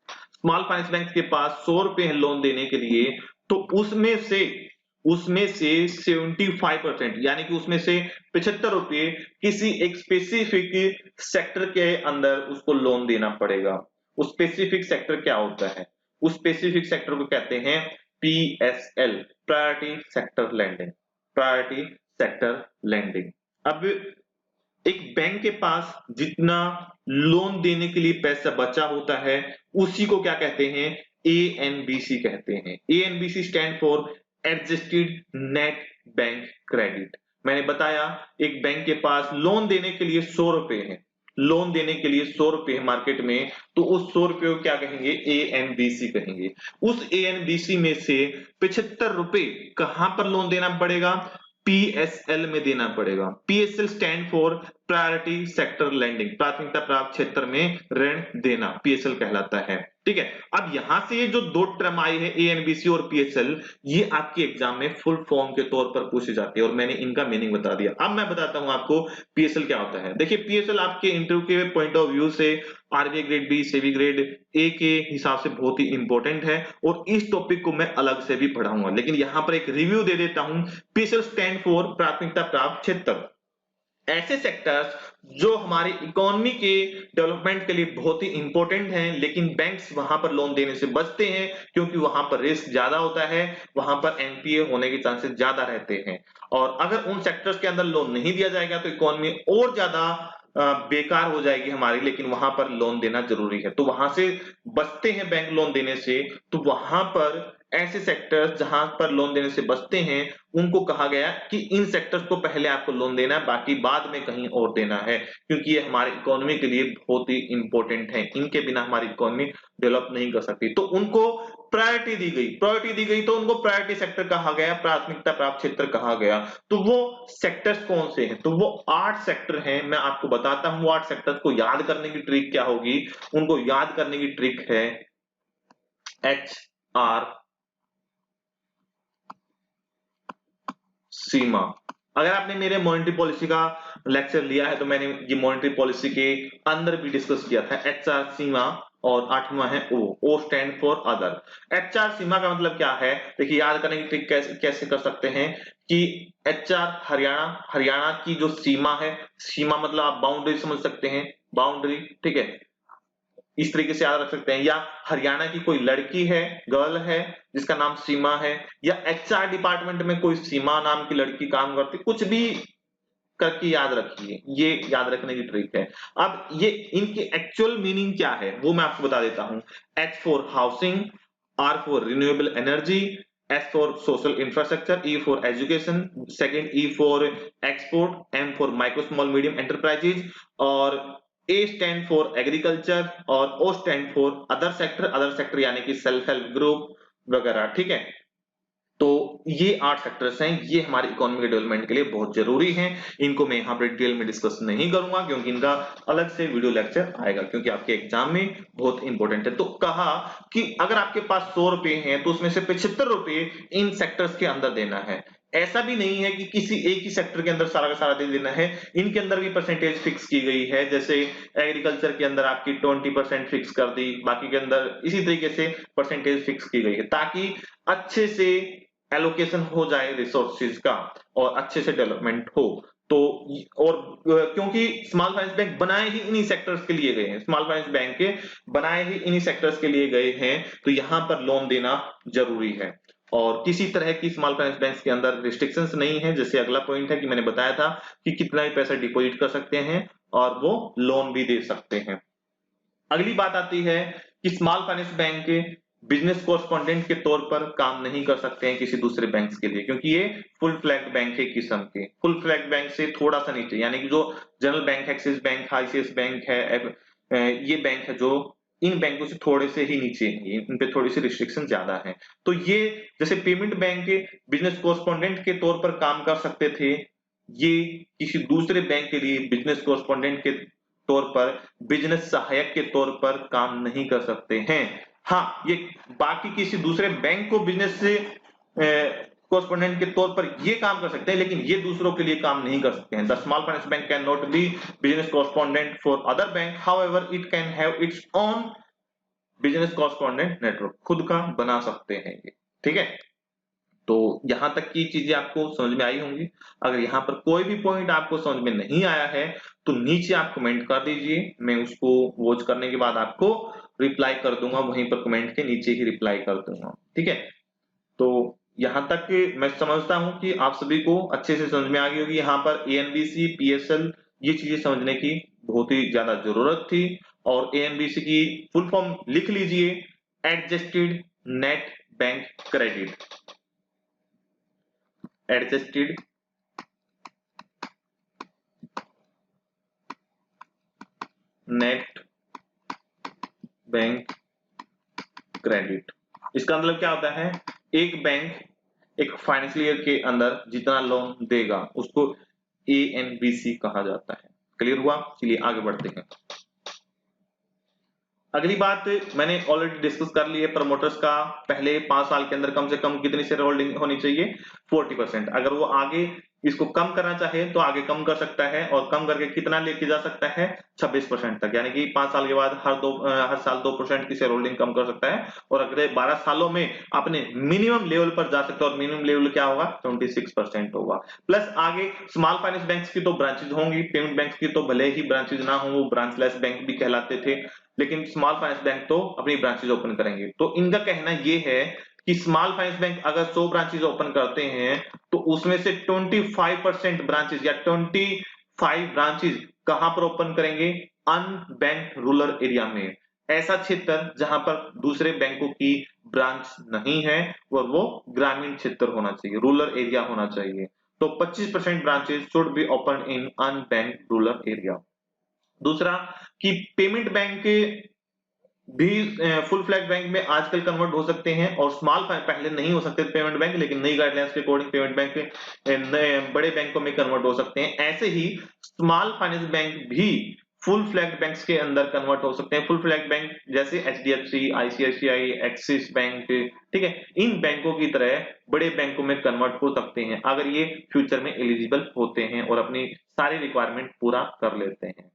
स्मॉल फाइनेंस बैंक के पास 100 रुपए हैं लोन देने के लिए, तो उसमें से 75%, यानी कि उसमें से 75 रुपए किसी एक स्पेसिफिक सेक्टर के अंदर उसको लोन देना पड़ेगा। उस स्पेसिफिक सेक्टर क्या होता है? उस स्पेसिफिक सेक्टर को कहते हैं PSL, priority sector lending. Priority sector lending. अब एक बैंक के पास जितना लोन देने के लिए पैसा बचा होता है, उसी को क्या कहते हैं? एएनबीसी कहते हैं। ANBC stand for adjusted net bank credit. मैंने बताया एक बैंक के पास लोन देने के लिए 100 रुपए है, लोन देने के लिए 100 रुपए है मार्केट में, तो उस 100 रुपए को क्या कहेंगे, ए एन बी सी कहेंगे। उस ए एन बी सी में से 75 रुपए कहां पर लोन देना पड़ेगा, पीएसएल में देना पड़ेगा। PSL stand for priority sector lending, प्राथमिकता प्राप्त क्षेत्र में ऋण देना, पीएसएल कहलाता है। ठीक है, अब यहां से ये जो दो टर्म आई है एएनबीसी और पीएसएल, ये आपके एग्जाम में फुल फॉर्म के तौर पर पूछी जाती है और मैंने इनका मीनिंग बता दिया। अब मैं बताता हूं आपको पीएसएल क्या होता है। देखिए पीएसएल आपके इंटरव्यू के पॉइंट ऑफ व्यू से RBI grade B, SEBI grade A के हिसाब से बहुत ही इंपॉर्टेंट है और इस टॉपिक को मैं अलग से भी पढ़ाऊंगा, लेकिन यहां पर एक रिव्यू दे देता हूं। पीएसएल स्टैंड फॉर प्राथमिकता प्राप्त क्षेत्र, ऐसे सेक्टर्स जो हमारी इकोनॉमी के डेवलपमेंट के लिए बहुत ही इंपॉर्टेंट हैं, लेकिन बैंक्स वहां पर लोन देने से बचते हैं क्योंकि वहां पर रिस्क ज्यादा होता है, वहां पर एनपीए होने के चांसेस ज्यादा रहते हैं। और अगर उन सेक्टर्स के अंदर लोन नहीं दिया जाएगा तो इकोनॉमी और ज्यादा बेकार हो जाएगी हमारी, लेकिन वहां पर लोन देना जरूरी है, तो वहां से बचते हैं बैंक लोन देने से। तो वहां पर ऐसे सेक्टर्स जहां पर लोन देने से बचते हैं उनको कहा गया कि इन सेक्टर्स को पहले आपको लोन देना है, बाकी बाद में कहीं और देना है, क्योंकि ये हमारी इकोनॉमी के लिए बहुत ही इंपॉर्टेंट है, इनके बिना हमारी इकोनॉमी डेवलप नहीं कर सकती। तो उनको प्रायोरिटी दी गई, प्रायोरिटी दी गई तो उनको प्रायोरिटी सेक्टर कहा गया, प्राथमिकता प्राप्त क्षेत्र कहा गया। तो वो सेक्टर्स कौन से हैं, तो वो 8 सेक्टर हैं। मैं आपको बताता हूं 8 सेक्टर्स को याद करने की ट्रिक क्या होगी। उनको याद करने की ट्रिक है एच आर सीमा। अगर आपने मेरे मॉनेटरी पॉलिसी का लेक्चर लिया है तो मैंने ये मॉनेटरी पॉलिसी के अंदर भी डिस्कस किया था। एचआर सीमा और 8वां है O stand for other. HR सीमा का मतलब क्या है, देखिए याद करने की ट्रिक कैसे कर सकते हैं कि एचआर हरियाणा, हरियाणा की जो सीमा है, सीमा मतलब आप बाउंड्री समझ सकते हैं, बाउंड्री, ठीक है, इस तरीके से याद रख सकते हैं। या हरियाणा की कोई लड़की है, गर्ल है जिसका नाम सीमा है, या एचआर डिपार्टमेंट में कोई सीमा नाम की लड़की काम करती, कुछ भी करके याद रखिए, ये याद रखने की ट्रिक है। अब ये इनकी एक्चुअल मीनिंग क्या है वो मैं आपको बता देता हूं। H for housing, R for renewable energy, S for social infrastructure, E for education, second E for export, M for micro small medium enterprises, और ए स्टैंड फॉर एग्रीकल्चर, और O stand for other sector, other sector यानी कि self help group वगैरह। ठीक है, तो ये 8 sectors हैं, ये हमारी इकोनॉमी के डेवलपमेंट के लिए बहुत जरूरी हैं। इनको मैं यहाँ पर डिटेल में डिस्कस नहीं करूंगा क्योंकि इनका अलग से वीडियो लेक्चर आएगा, क्योंकि आपके एग्जाम में बहुत इंपॉर्टेंट है। तो कहा कि अगर आपके पास 100 रुपए हैं तो उसमें से 75 रुपए इन सेक्टर्स के अंदर देना है। ऐसा भी नहीं है कि किसी एक ही सेक्टर के अंदर सारा का सारा दे देना है, इनके अंदर भी परसेंटेज फिक्स की गई है। जैसे एग्रीकल्चर के अंदर आपकी 20% फिक्स कर दी, बाकी के अंदर इसी तरीके से परसेंटेज फिक्स की गई है ताकि अच्छे से एलोकेशन हो जाए रिसोर्सेज का और अच्छे से डेवलपमेंट हो। तो और क्योंकि स्मॉल फाइनेंस बैंक बनाए ही इन्हीं सेक्टर्स के लिए गए हैं, स्मॉल फाइनेंस बैंक के बनाए ही इन्हीं सेक्टर्स के लिए गए हैं, तो यहां पर लोन देना जरूरी है। और किसी तरह की स्मॉल फाइनेंस बैंक के अंदर रिस्ट्रिक्शंस नहीं है। जैसे अगला पॉइंट है कि मैंने बताया था कि कितना भी पैसा डिपॉजिट कर सकते हैं और वो लोन भी दे सकते हैं। अगली बात आती है कि small finance bank business correspondent के तौर पर काम नहीं कर सकते हैं किसी दूसरे बैंक के लिए, क्योंकि ये फुल फ्लैग्ड बैंक है किस्म के। फुल फ्लैग्ड बैंक से थोड़ा सा नीचे, यानी कि जो general bank, axis bank, ICICI bank है, ये बैंक है जो इन बैंकों से थोड़े से ही नीचे है, इन पे थोड़ी सी रिस्ट्रिक्शन ज्यादा है। तो ये जैसे पेमेंट बैंक के बिजनेस कोरेस्पोंडेंट के तौर पर काम कर सकते थे, ये किसी दूसरे बैंक के लिए बिजनेस कोरेस्पोंडेंट के तौर पर, बिजनेस सहायक के तौर पर काम नहीं कर सकते हैं। हाँ, ये बाकी किसी दूसरे बैंक को बिजनेस से कोरेस्पोंडेंट के तौर पर ये काम कर सकते हैं, लेकिन ये दूसरों के लिए काम नहीं कर सकते हैं। The small finance bank can not be business correspondent for other bank, however it can have its own business correspondent network, खुद का बना सकते हैं ये। ठीक है, तो यहां तक की चीजें आपको समझ में आई होंगी। अगर यहां पर कोई भी पॉइंट आपको समझ में नहीं आया है तो नीचे आप कमेंट कर दीजिए, मैं उसको वॉच करने के बाद आपको रिप्लाई कर दूंगा, वहीं पर कमेंट के नीचे ही रिप्लाई कर दूंगा। ठीक है, तो यहां तक मैं समझता हूं कि आप सभी को अच्छे से समझ में आ गई होगी। यहाँ पर एएनबीसी, पीएसएल, ये चीजें समझने की बहुत ही ज्यादा जरूरत थी। और एएनबीसी की फुल फॉर्म लिख लीजिए, adjusted net bank credit, adjusted net bank credit. इसका मतलब क्या होता है, एक बैंक एक फाइनेंशियल ईयर के अंदर जितना लोन देगा उसको ANBC कहा जाता है। क्लियर हुआ? चलिए आगे बढ़ते हैं। अगली बात मैंने ऑलरेडी डिस्कस कर ली है प्रमोटर्स का, पहले 5 साल के अंदर कम से कम कितनी शेयर होल्डिंग होनी चाहिए, 40%। अगर वो आगे इसको कम करना चाहे तो आगे कम कर सकता है, और कम करके कितना लेके जा सकता है, 26% तक, यानी कि 5 साल के बाद हर साल 2% की शेयर होल्डिंग कम कर सकता है, और अगले 12 सालों में अपने मिनिमम लेवल पर जा सकता है, और मिनिमम लेवल क्या होगा, 26% होगा। प्लस आगे स्मॉल फाइनेंस बैंक्स की तो ब्रांचेज होंगी, पेमेंट बैंक्स की तो भले ही ब्रांचेज ना हो, वो ब्रांचलेस बैंक भी कहलाते थे, लेकिन स्मॉल फाइनेंस बैंक तो अपनी ब्रांचेज ओपन करेंगे। तो इनका कहना यह है कि स्मॉल फाइनेंस बैंक अगर 100 ब्रांचेज ओपन करते हैं तो उसमें से 25% ब्रांचेज या 25 ब्रांचेज कहां पर ओपन करेंगे, अनबैंक्ड रूरल एरिया में, ऐसा क्षेत्र जहां पर दूसरे बैंकों की ब्रांच नहीं है, और वो ग्रामीण क्षेत्र होना चाहिए, रूरल एरिया होना चाहिए। तो 25% branches should be open in unbanked rural area. दूसरा कि पेमेंट बैंक भी फुल फ्लैग बैंक में आजकल कन्वर्ट हो सकते हैं, और स्मॉल पहले नहीं हो सकते पेमेंट बैंक, लेकिन नई गाइडलाइंस के अकॉर्डिंग पेमेंट बैंक बड़े बैंकों में कन्वर्ट हो सकते हैं। ऐसे ही स्मॉल फाइनेंस बैंक भी फुल फ्लैग बैंक्स के अंदर कन्वर्ट हो सकते हैं। फुल फ्लैग बैंक जैसे HDFC, ICICI, एक्सिस बैंक, ठीक है, इन बैंकों की तरह बड़े बैंकों में कन्वर्ट हो सकते हैं अगर ये फ्यूचर में एलिजिबल होते हैं और अपनी सारी रिक्वायरमेंट पूरा कर लेते हैं।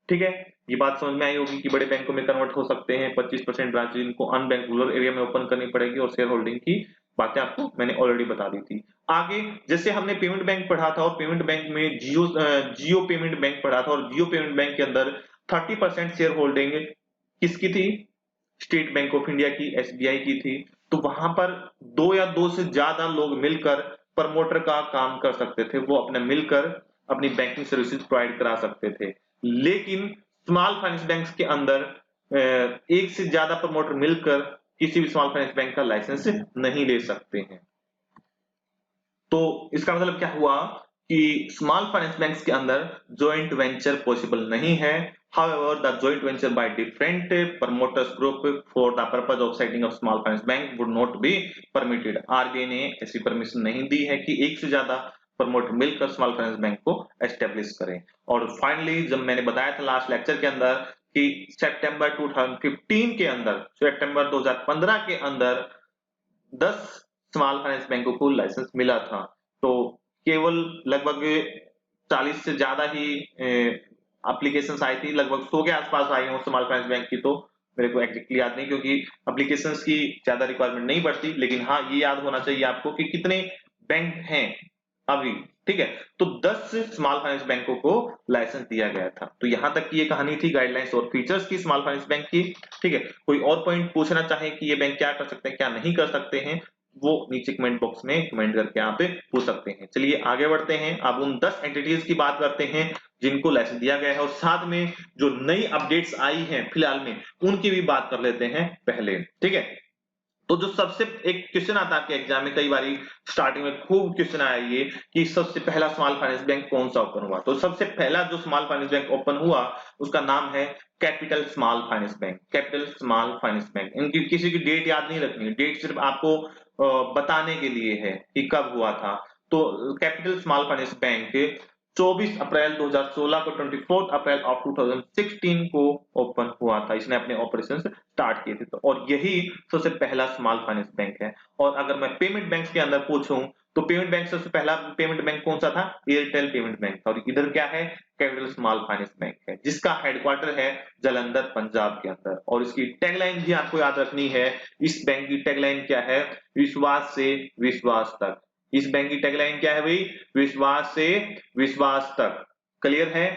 ठीक है, ये बात समझ में आई होगी कि बड़े बैंकों में कन्वर्ट हो सकते हैं। 25% ब्रांचेज इनको अनबैंक रूरल एरिया में ओपन करनी पड़ेगी, और शेयर होल्डिंग की बातें आपको मैंने ऑलरेडी बता दी थी। आगे जैसे हमने पेमेंट बैंक पढ़ा था, और पेमेंट बैंक में जियो पेमेंट बैंक पढ़ा था, और जियो पेमेंट बैंक के अंदर 30% शेयर होल्डिंग किसकी थी, स्टेट बैंक ऑफ इंडिया की, SBI की थी। तो वहां पर 2 या 2 से ज्यादा लोग मिलकर प्रमोटर का काम कर सकते थे, वो अपने मिलकर अपनी बैंकिंग सर्विसेज प्रोवाइड करा सकते थे। लेकिन स्मॉल फाइनेंस बैंक्स के अंदर एक से ज्यादा प्रमोटर मिलकर किसी भी स्मॉल फाइनेंस बैंक का लाइसेंस नहीं ले सकते हैं। तो इसका मतलब क्या हुआ कि स्मॉल फाइनेंस बैंक्स के अंदर जॉइंट वेंचर पॉसिबल नहीं है। However, the joint venture by different promoters group for the purpose of setting up small finance bank would not be permitted. RBI ने ऐसी परमिशन नहीं दी है कि एक से ज्यादा प्रमोटर मिलकर स्मॉल फाइनेंस बैंक को एस्टेब्लिश करें। और फाइनली जब मैंने बताया था लास्ट लेक्चर के अंदर कि सितंबर 2015 के अंदर, सितंबर 2015 के अंदर 10 स्मॉल फाइनेंस बैंकों को लाइसेंस मिला था। तो केवल लगभग 40 से ज्यादा ही एप्लीकेशंस आई थी, लगभग 100 के आसपास आई हो स्मॉल फाइनेंस बैंक की, तो मेरे को एग्जैक्टली याद नहीं क्योंकि एप्लीकेशंस की ज्यादा रिक्वायरमेंट नहीं पड़ती, लेकिन हाँ ये याद होना चाहिए आपको कि कितने बैंक हैं अभी। ठीक है, तो 10 स्मॉल फाइनेंस बैंकों को लाइसेंस दिया गया था। तो यहां तक की ये कहानी थी गाइडलाइंस और फीचर्स की स्मॉल फाइनेंस बैंक की। ठीक है, कोई और पॉइंट पूछना चाहे कि ये बैंक क्या कर सकते हैं क्या नहीं कर सकते हैं, वो नीचे कमेंट बॉक्स में कमेंट करके आप पूछ सकते हैं। चलिए आगे बढ़ते हैं, अब उन 10 एंटिटीज की बात करते हैं जिनको लाइसेंस दिया गया है, और साथ में जो नई अपडेट्स आई हैं फिलहाल में उनकी भी बात कर लेते हैं पहले। ठीक है, तो जो सबसे एक क्वेश्चन आता है आपके एग्जाम में, कई बार स्टार्टिंग में खूब क्वेश्चन आया ये कि सबसे पहला स्मॉल फाइनेंस बैंक कौन सा ओपन हुआ। तो सबसे पहला जो स्मॉल फाइनेंस बैंक ओपन हुआ उसका नाम है capital small finance bank. Capital small finance bank, इनकी किसी की डेट याद नहीं रखनी है, डेट सिर्फ आपको बताने के लिए है कि कब हुआ था। तो कैपिटल स्मॉल फाइनेंस बैंक 24 अप्रैल 2016 को 24 अप्रैल ऑफ 2016 को ओपन हुआ था। इसने अपने ऑपरेशन स्टार्ट किए थे, तो और यही सबसे पहला स्मॉल फाइनेंस बैंक है। और अगर मैं पेमेंट बैंक के अंदर पूछूं तो पेमेंट बैंक सबसे पहला पेमेंट बैंक कौन सा था, एयरटेल पेमेंट बैंक था। और इधर क्या है, कैपिटल स्मॉल फाइनेंस बैंक है, जिसका हेडक्वार्टर है जालंधर पंजाब के अंदर। और इसकी टैगलाइन भी आपको याद रखनी है। इस बैंक की टैगलाइन क्या है, विश्वास से विश्वास तक। इस बैंक की टैगलाइन क्या है भाई, विश्वास से विश्वास तक। क्लियर है।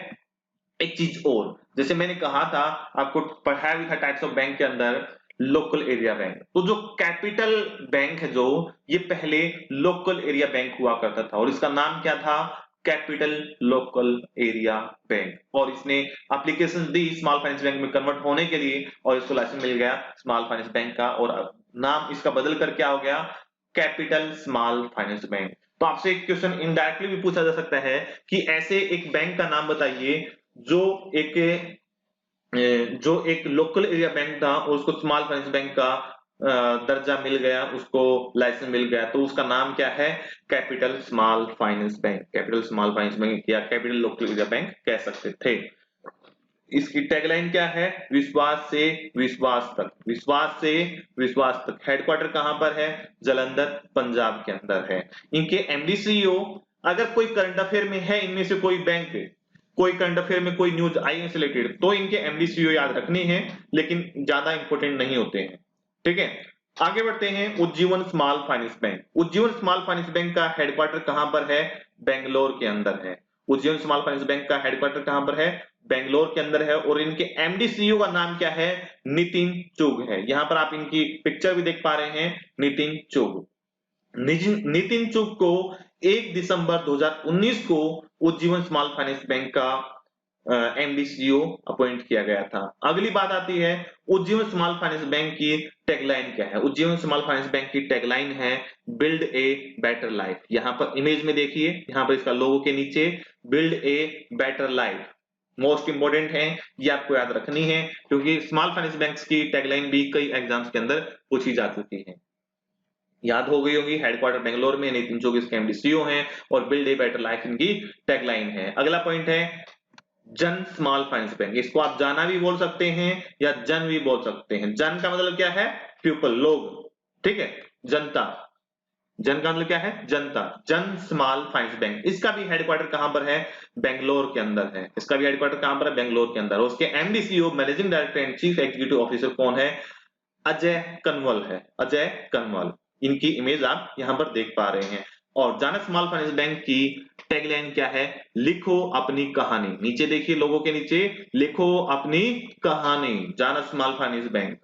एक चीज और, जैसे मैंने कहा था आपको पढ़ाया भी था टाइप्स ऑफ बैंक के अंदर, लोकल एरिया बैंक। तो जो कैपिटल बैंक है, जो ये पहले लोकल एरिया बैंक हुआ करता था, और इसका नाम क्या था, कैपिटल लोकल एरिया बैंक। और इसने application the small finance bank में कन्वर्ट होने के लिए, और इसको लाइसेंस मिल गया स्मॉल फाइनेंस बैंक का, और नाम इसका बदल कर क्या हो गया, कैपिटल स्मॉल फाइनेंस बैंक। तो आपसे एक क्वेश्चन इनडायरेक्टली भी पूछा जा सकता है कि ऐसे एक बैंक का नाम बताइए जो एक जो एक लोकल एरिया बैंक था उसको स्मॉल फाइनेंस बैंक का दर्जा मिल गया, उसको लाइसेंस मिल गया, तो उसका नाम क्या है? Capital small finance bank. Capital small finance bank या कैपिटल लोकल एरिया बैंक कह सकते थे। इसकी टैगलाइन क्या है? विश्वास से विश्वास तक। विश्वास से विश्वास तक। हेडक्वार्टर कहां पर है? जालंधर, पंजाब के अंदर है। इनके एमडी सीईओ, अगर कोई करंट अफेयर में है इनमें से कोई बैंक, कोई करंट अफेयर में कोई न्यूज आई है रिलेटेड, तो इनके एमडी सीईओ याद रखनी है, लेकिन ज्यादा इंपॉर्टेंट नहीं होते हैं। ठीक है, आगे बढ़ते हैं। Ujjivan small finance bank. Ujjivan small finance bank का हेडक्वार्टर कहां पर है? बेंगलोर के अंदर है। उज्जीवन स्मॉल फाइनेंस बैंक का हेडक्वार्टर कहां पर है? बेंगलोर के अंदर है। और इनके एमडी सीईओ का नाम क्या है? नितिन चुग है। यहां पर आप इनकी पिक्चर भी देख पा रहे हैं, नितिन चुग। नितिन चुग को 1 दिसंबर 2019 को उज्जीवन स्मॉल फाइनेंस बैंक का एमडी सीईओ अपॉइंट किया गया था। अगली बात आती है उज्जीवन स्मॉल फाइनेंस बैंक की टैगलाइन क्या है? उज्जीवन स्मॉल फाइनेंस बैंक की टैगलाइन है बिल्ड ए बेटर लाइफ। यहां पर इमेज में देखिए, यहां पर इसका लोगो के नीचे build a better life most important है, ये आपको याद रखनी है, क्योंकि स्मॉल फाइनेंस बैंक्स की टैगलाइन भी कई एग्जाम्स के अंदर पूछी जा चुकी है। याद हो गई होगी, हेडक्वार्टर बेंगलोर में, नितिन चुग इसके एमडी सीईओ हैं और बिल्ड ए बेटर लाइफ इनकी टैगलाइन है। अगला पॉइंट है जन स्मॉल फाइनेंस बैंक। इसको आप जाना भी बोल सकते हैं या जन भी बोल सकते हैं। जन का मतलब क्या है? पीपल, लोग। ठीक है, जनता। जन का मतलब क्या है? जनता। जन स्मॉल फाइनेंस बैंक, इसका भी हेडक्वार्टर कहां पर है? बेंगलोर के अंदर है। इसका भी हेडक्वार्टर कहां पर है? बेंगलोर के अंदर। उसके MD CEO, managing director and chief executive officer कौन है? अजय कनवल है। अजय कनवल, इनकी इमेज आप यहां पर देख पा रहे हैं। और जाना स्मॉल फाइनेंस बैंक की टैगलाइन क्या है? लिखो अपनी कहानी। नीचे देखिए, लोगों के नीचे लिखो अपनी कहानी, जाना स्मॉल फाइनेंस बैंक।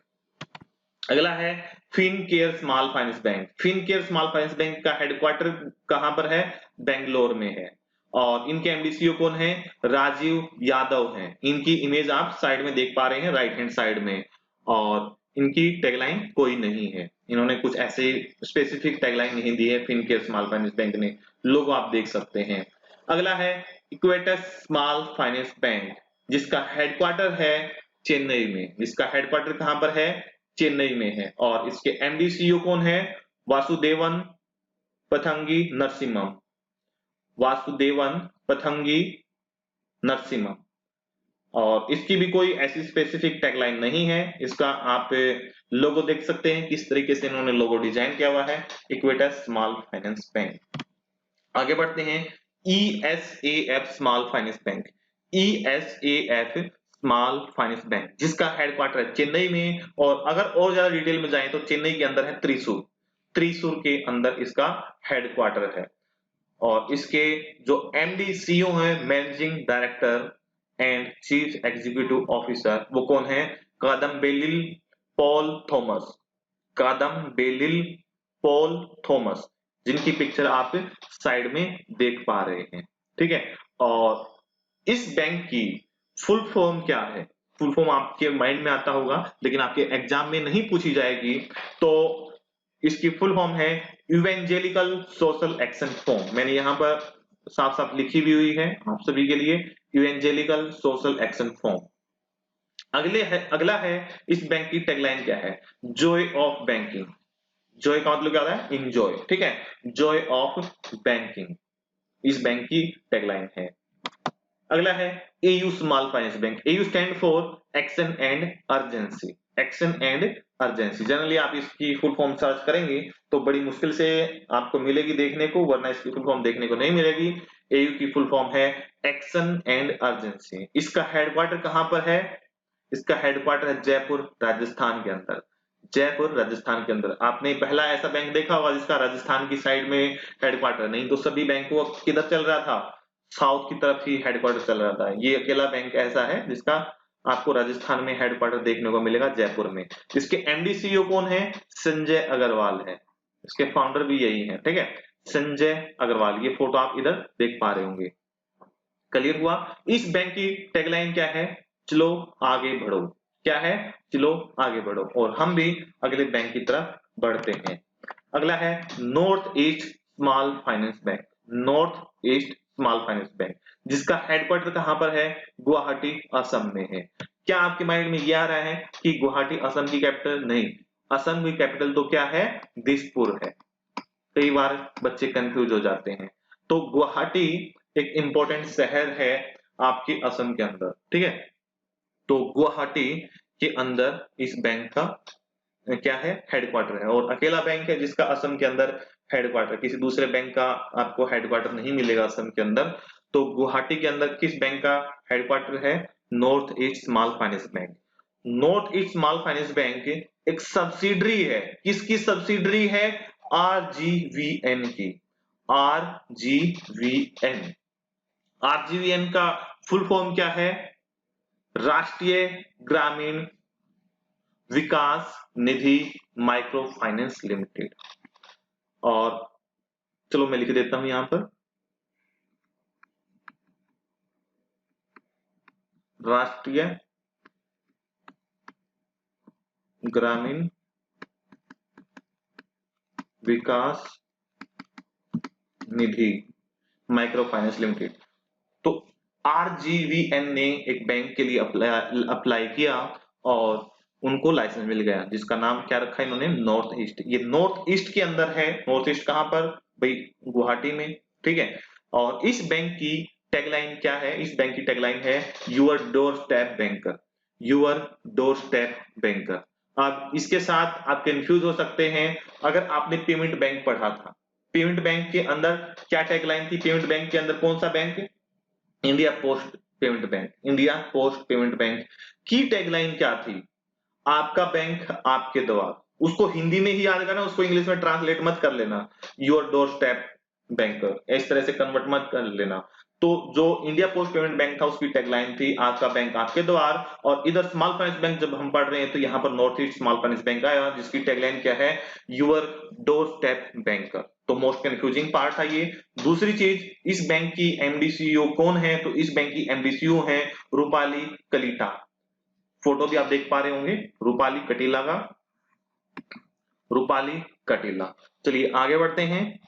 अगला है Fincare small finance bank. Fincare small finance bank का हेडक्वार्टर कहां पर है? बेंगलोर में है। और इनके एमडी सीईओ कौन है? राजीव यादव हैं। इनकी इमेज आप साइड में देख पा रहे हैं, राइट हैंड साइड में। और इनकी टैगलाइन कोई नहीं है, इन्होंने कुछ ऐसे स्पेसिफिक टैगलाइन नहीं दी है Fincare small finance bank ने। लोगो आप देख सकते हैं। अगला है इक्वेटस स्मॉल फाइनेंस बैंक, जिसका हेडक्वार्टर है चेन्नई में। जिसका हेडक्वार्टर कहां पर है? चेन्नई में है। और इसके एमडी सीईओ कौन है? वासुदेवन पथंगी नरसिम्हम। वासुदेवन पथंगी नरसिम्हम। और इसकी भी कोई ऐसी स्पेसिफिक टैगलाइन नहीं है। इसका आप लोगो देख सकते हैं, किस तरीके से इन्होंने लोगो डिजाइन किया हुआ है, इक्वेटस स्मॉल फाइनेंस बैंक। आगे बढ़ते हैं ESAF small finance bank. ESAF small finance bank, जिसका हेडक्वार्टर है चेन्नई में। और अगर और ज्यादा डिटेल में जाएं तो चेन्नई के अंदर है त्रिशूर। त्रिशूर के अंदर इसका हेडक्वार्टर है। और इसके जो एमडी सीईओ हैं, managing director and chief executive officer, वो कौन है? कादम बेलिल पॉल थॉमस। कादम बेलिल पॉल थॉमस, जिनकी पिक्चर आप साइड में देख पा रहे हैं। ठीक है, और इस बैंक की फुल फॉर्म क्या है? फुल फॉर्म आपके माइंड में आता होगा, लेकिन आपके एग्जाम में नहीं पूछी जाएगी। तो इसकी फुल फॉर्म है इवेंजेलिकल सोशल एक्शन फॉर्म। मैंने यहां पर साफ साफ लिखी भी हुई है आप सभी के लिए, इवेंजेलिकल सोशल एक्शन फॉर्म। अगला है इस बैंक की टैगलाइन क्या है? Joy of banking. जॉय का मतलब क्या होता है? इंजॉय। ठीक है, जॉय ऑफ बैंकिंग इस बैंक की टैगलाइन है। अगला है AU small finance bank. AU stand for action and urgency. Action and urgency, generally आप इसकी फुल फॉर्म सर्च करेंगे तो बड़ी मुश्किल से आपको मिलेगी देखने को, वरना इसकी फुल फॉर्म देखने को नहीं मिलेगी। एयू की फुल फॉर्म है एक्शन एंड अर्जेंसी। इसका हेडक्वार्टर कहां पर है? इसका हेडक्वार्टर है जयपुर, राजस्थान के अंदर। जयपुर, राजस्थान के अंदर। आपने पहला ऐसा बैंक देखा होगा जिसका राजस्थान की साइड में हेडक्वार्टर, नहीं तो सभी बैंकों का किधर चल रहा था? साउथ की तरफ ही हेडक्वार्टर चल रहा था। ये अकेला बैंक ऐसा है जिसका आपको राजस्थान में हेडक्वार्टर देखने को मिलेगा, जयपुर में। इसके एमडी सीईओ कौन है? संजय अग्रवाल है। इसके फाउंडर भी यही है। ठीक है, संजय अग्रवाल। ये फोटो आप इधर देख पा रहे होंगे। क्लियर हुआ? इस बैंक की टैगलाइन क्या है? चलो आगे बढ़ो। क्या है? चलो आगे बढ़ो। और हम भी अगले बैंक की तरफ बढ़ते हैं। अगला है north east small finance bank. North east small finance bank, जिसका हेडक्वार्टर कहां पर है? गुवाहाटी, असम में है। क्या आपके माइंड में ये आ रहा है कि गुवाहाटी असम की कैपिटल? नहीं, असम की कैपिटल तो क्या है? दिसपुर है। कई बार बच्चे कंफ्यूज हो जाते हैं। तो गुवाहाटी एक इंपॉर्टेंट शहर है आपकी असम के अंदर, ठीक है। तो गुवाहाटी के अंदर इस बैंक का क्या है? हेडक्वार्टर है, और अकेला बैंक है जिसका असम के अंदर हेडक्वार्टर, किसी दूसरे बैंक का आपको हेडक्वार्टर नहीं मिलेगा असम के अंदर। तो गुवाहाटी के अंदर किस बैंक का हेडक्वार्टर है? North east small finance bank. North east small finance bank एक सब्सिडरी है। किसकी सब्सिडरी है? आरजीवीएन की। आरजीवीएन। आरजीवीएन का फुल फॉर्म क्या है? राष्ट्रीय ग्रामीण विकास निधि माइक्रो फाइनेंस लिमिटेड। और चलो मैं लिख देता हूं यहां पर, राष्ट्रीय ग्रामीण विकास निधि माइक्रो फाइनेंस लिमिटेड। तो आरजीवीएन ने एक बैंक के लिए अप्लाई किया और उनको लाइसेंस मिल गया, जिसका नाम क्या रखा इन्होंने? North east. ये नॉर्थ ईस्ट के अंदर है। नॉर्थ ईस्ट कहां पर भाई? गुवाहाटी में, ठीक है। और इस बैंक की टैगलाइन क्या है? इस बैंक की टैगलाइन है your door step banker. Your door step banker. अब इसके साथ आप कंफ्यूज हो सकते हैं अगर आपने पेमेंट बैंक पढ़ा था। पेमेंट बैंक के अंदर क्या टैगलाइन थी? पेमेंट बैंक के अंदर कौन सा bank? India post payment bank. India post payment bank की टैगलाइन क्या थी? आपका बैंक आपके द्वार। उसको हिंदी में ही याद करना, उसको इंग्लिश में ट्रांसलेट मत कर लेना। योर डोर स्टेप बैंकर इस तरह से कन्वर्ट मत कर लेना। तो जो इंडिया पोस्ट पेमेंट बैंक था उसकी टैगलाइन थी आपका बैंक आपके द्वार। और इधर स्मॉल फाइनेंस बैंक जब हम पढ़ रहे हैं तो यहाँ पर north east small finance bank आया, जिसकी टैगलाइन क्या है? Your door step banker. तो मोस्ट कंफ्यूजिंग पार्ट था ये। दूसरी चीज, इस बैंक की एमडी-सीईओ कौन है? तो इस बैंक की एमडी-सीईओ है रूपाली कलीटा। फोटो भी आप देख पा रहे होंगे रूपाली कटीला का, रूपाली कटीला। चलिए आगे बढ़ते हैं।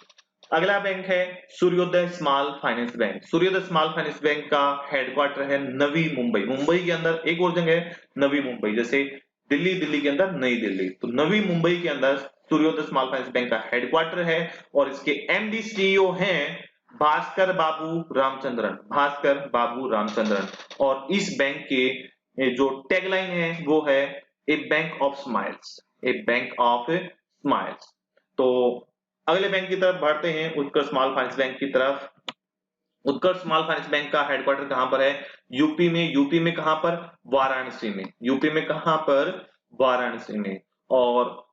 अगला बैंक है सूर्योदय स्मॉल फाइनेंस बैंक। सूर्योदय स्मॉल फाइनेंस बैंक का हेडक्वार्टर है नवी मुंबई। मुंबई के अंदर एक और जगह है नवी मुंबई, जैसे दिल्ली, दिल्ली के अंदर नई दिल्ली। तो नवी मुंबई के अंदर सूर्योदय स्मॉल फाइनेंस बैंक का हेडक्वार्टर है और इसके एमडी सीईओ हैं भास्कर बाबू रामचंद्रन। भास्कर बाबू रामचंद्रन। और इस बैंक के जो टैगलाइन है वो है a bank of smiles. A bank of smiles. तो अगले बैंक की तरफ बढ़ते हैं, उत्कर्ष स्मॉल फाइनेंस बैंक की तरफ। उत्कर्ष स्मॉल फाइनेंस बैंक का हेडक्वार्टर कहां पर है? यूपी में। यूपी में कहां पर? वाराणसी में। यूपी में कहां पर? वाराणसी में। और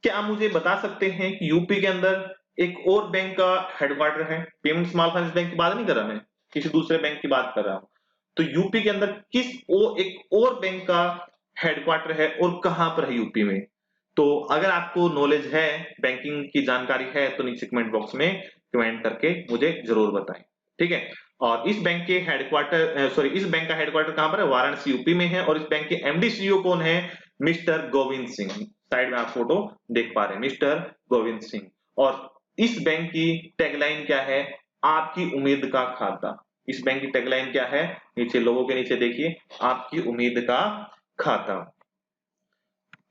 क्या आप मुझे बता सकते हैं कि यूपी के अंदर एक और बैंक का हेडक्वार्टर है? पेमेंट स्मॉल फाइनेंस बैंक की बात नहीं कर रहा मैं, किसी दूसरे बैंक की बात कर रहा हूं। तो यूपी के अंदर एक और बैंक का हेडक्वार्टर है और कहां पर है यूपी में? तो अगर आपको नॉलेज है, बैंकिंग की जानकारी है, तो नीचे कमेंट बॉक्स में कमेंट करके मुझे जरूर बताएं, ठीक है। और इस बैंक के इस बैंक का हेडक्वार्टर कहां पर है? वाराणसी यूपी में है। और इस बैंक के एमडी सीईओ कौन है? मिस्टर गोविंद सिंह। साइड में आप फोटो देख पा रहे हैं, मिस्टर गोविंद सिंह। और इस बैंक की टैगलाइन क्या है? आपकी उम्मीद का खाता। इस बैंक की टैगलाइन क्या है? नीचे लोगों के नीचे देखिए, आपकी उम्मीद का खाता।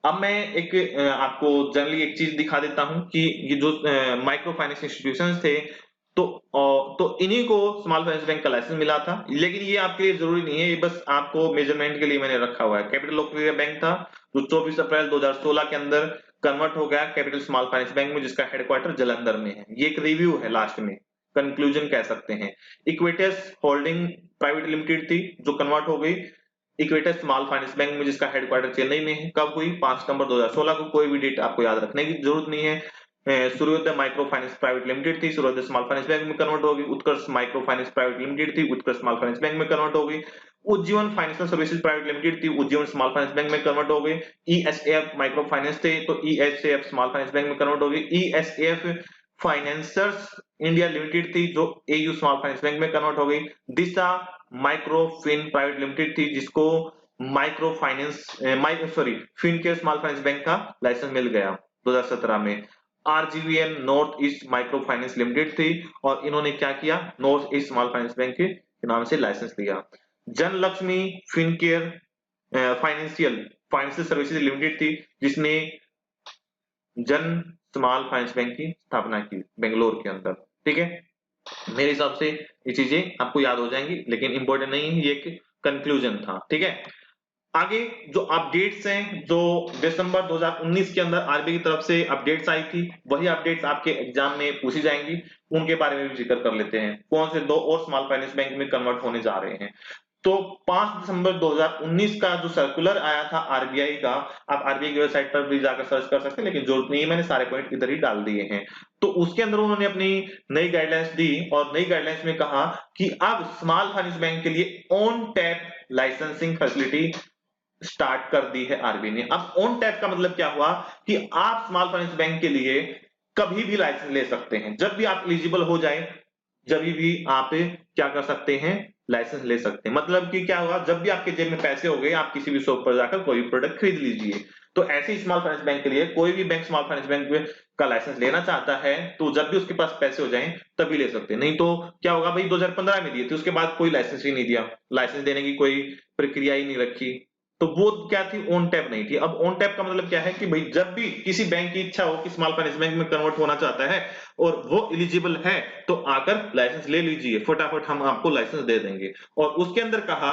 अब मैं एक आपको जनरली एक चीज दिखा देता हूं कि ये जो माइक्रो फाइनेंस इंस्टीट्यूशंस थे, तो इन्हीं को स्मॉल फाइनेंस बैंक का लाइसेंस मिला था। लेकिन ये आपके लिए जरूरी नहीं है, ये बस आपको मेजरमेंट के लिए मैंने रखा हुआ है। कैपिटल ऑफ इंडिया बैंक था जो 24 अप्रैल 2016 के अंदर कन्वर्ट हो गया कैपिटल स्मॉल फाइनेंस बैंक में, जिसका हेडक्वार्टर जलंधर में है। ये एक रिव्यू है, लास्ट में कंक्लूजन कह सकते हैं। इक्वेटस होल्डिंग प्राइवेट लिमिटेड थी जो कन्वर्ट हो गई इक्वेटस स्मॉल फाइनेंस बैंक में, जिसका हेडक्वार्टर चेन्नई में है। कब हुई? 5 सितंबर 2016 को। कोई भी डेट आपको याद रखने की जरूरत नहीं है। सूर्योदय माइक्रो फाइनेंस प्राइवेट लिमिटेड थी, सूर्योदय स्मॉल फाइनेंस बैंक में कन्वर्ट हो गई। उत्कर्ष माइक्रो फाइनेंस प्राइवेट लिमिटेड थी, उत्कर्ष स्मॉल फाइनेंस बैंक में कन्वर्ट हो गई। Ujjivan financial services private limited थी, उज्जीवन स्मॉल फाइनेंस बैंक में कन्वर्ट हो गई। ईएसएफ माइक्रो फाइनेंस थे तो ईएसएफ स्मॉल फाइनेंस बैंक में कन्वर्ट हो गई। ईएसएफ फाइनेंसर्स इंडिया लिमिटेड थी जो एयू स्मॉल फाइनेंस बैंक में कन्वर्ट हो गई। दिशा माइक्रो फिन प्राइवेट लिमिटेड थी जिसको micro finance Fincare small finance bank का लाइसेंस मिल गया 2017 में। RGVN north east micro finance limited थी और इन्होंने क्या किया? North east small finance bank के नाम से लाइसेंस लिया। Janalakshmi Fincare financial services limited थी, जिसने जन स्मॉल फाइनेंस बैंक की स्थापना की बेंगलोर के अंदर। ठीक है, मेरे हिसाब से ये चीजें आपको याद हो जाएंगी, लेकिन इंपॉर्टेंट नहीं है, ये एक कंक्लूजन था। ठीक है, आगे जो अपडेट्स हैं, जो दिसंबर 2019 के अंदर आरबीआई की तरफ से अपडेट्स आई थी, वही अपडेट्स आपके एग्जाम में पूछी जाएंगी, उनके बारे में भी जिक्र कर लेते हैं। कौन से दो और स्मॉल फाइनेंस बैंक में कन्वर्ट होने जा रहे हैं। तो 5 दिसंबर 2019 का जो सर्कुलर आया था आरबीआई का, आप आरबीआई की वेबसाइट पर भी जाकर सर्च कर सकते हैं, लेकिन जरूरत नहीं है, मैंने सारे पॉइंट इधर ही डाल दिए हैं। तो उसके अंदर उन्होंने अपनी नई गाइडलाइंस दी, और नई गाइडलाइंस में कहा कि अब स्मॉल फाइनेंस बैंक के लिए on tap licensing facility start कर दी है आरबीआई ने। अब ऑन टैप का मतलब क्या हुआ कि आप स्मॉल फाइनेंस बैंक के लिए कभी भी लाइसेंस ले सकते हैं, जब भी आप एलिजिबल हो जाए, जब भी आप क्या कर सकते हैं, लाइसेंस ले सकते हैं। मतलब कि क्या हुआ, जब भी आपके जेब में पैसे हो गए, आप किसी भी शॉप पर जाकर कोई भी प्रोडक्ट खरीद लीजिए। तो ऐसे ही स्मॉल फाइनेंस बैंक के लिए कोई भी बैंक स्मॉल फाइनेंस बैंक में का लाइसेंस लेना चाहता है, तो जब भी उसके पास पैसे हो जाएं तभी ले सकते हैं। नहीं तो क्या होगा भाई, 2015 में दिए थे, उसके बाद कोई लाइसेंस ही नहीं दिया, लाइसेंस देने की कोई प्रक्रिया ही नहीं रखी, तो वो क्या थी, ऑन टैप नहीं थी। अब ऑन टैप का मतलब क्या है कि भाई जब भी किसी बैंक की इच्छा हो कि स्मॉल फाइनेंस बैंक में कन्वर्ट होना चाहता है और वो एलिजिबल है, तो आकर लाइसेंस ले लीजिए, फटाफट हम आपको लाइसेंस दे देंगे। और उसके अंदर कहा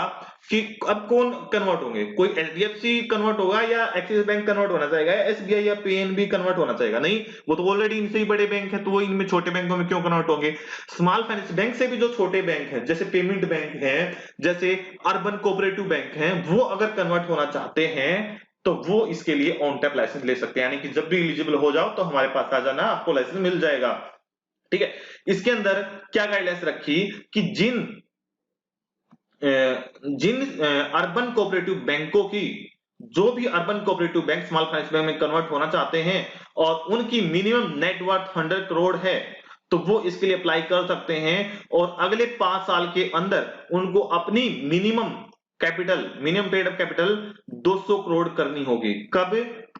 कि अब कौन कन्वर्ट होंगे, कोई एचडीएफसी कन्वर्ट होगा या एक्सिस बैंक कन्वर्ट होना चाहेगा या एसबीआई या पीएनबी कन्वर्ट होना चाहेगा, नहीं, वो तो ऑलरेडी इनसे ही बड़े बैंक है, तो वो इनमें छोटे बैंकों में क्यों कन्वर्ट होंगे। स्मॉल फाइनेंस बैंक से भी जो छोटे बैंक हैं, जैसे पेमेंट बैंक है, जैसे अर्बन कोऑपरेटिव बैंक है, वो अगर कन्वर्ट होना चाहते हैं तो वो इसके लिए ऑन टैप लाइसेंस ले सकते हैं, यानी कि जब भी एलिजिबल हो जाओ तो हमारे पास आ जाना, आपको लाइसेंस मिल जाएगा। ठीक है, इसके अंदर क्या गाइडलाइंस रखी कि जिन अर्बन कोऑपरेटिव बैंकों की, जो भी urban cooperative bank small finance bank में कन्वर्ट होना चाहते हैं और उनकी मिनिमम नेटवर्थ 100 करोड़ है, तो वो इसके लिए अप्लाई कर सकते हैं। और अगले 5 साल के अंदर उनको अपनी minimum paid up capital 200 crore करनी होगी। कब?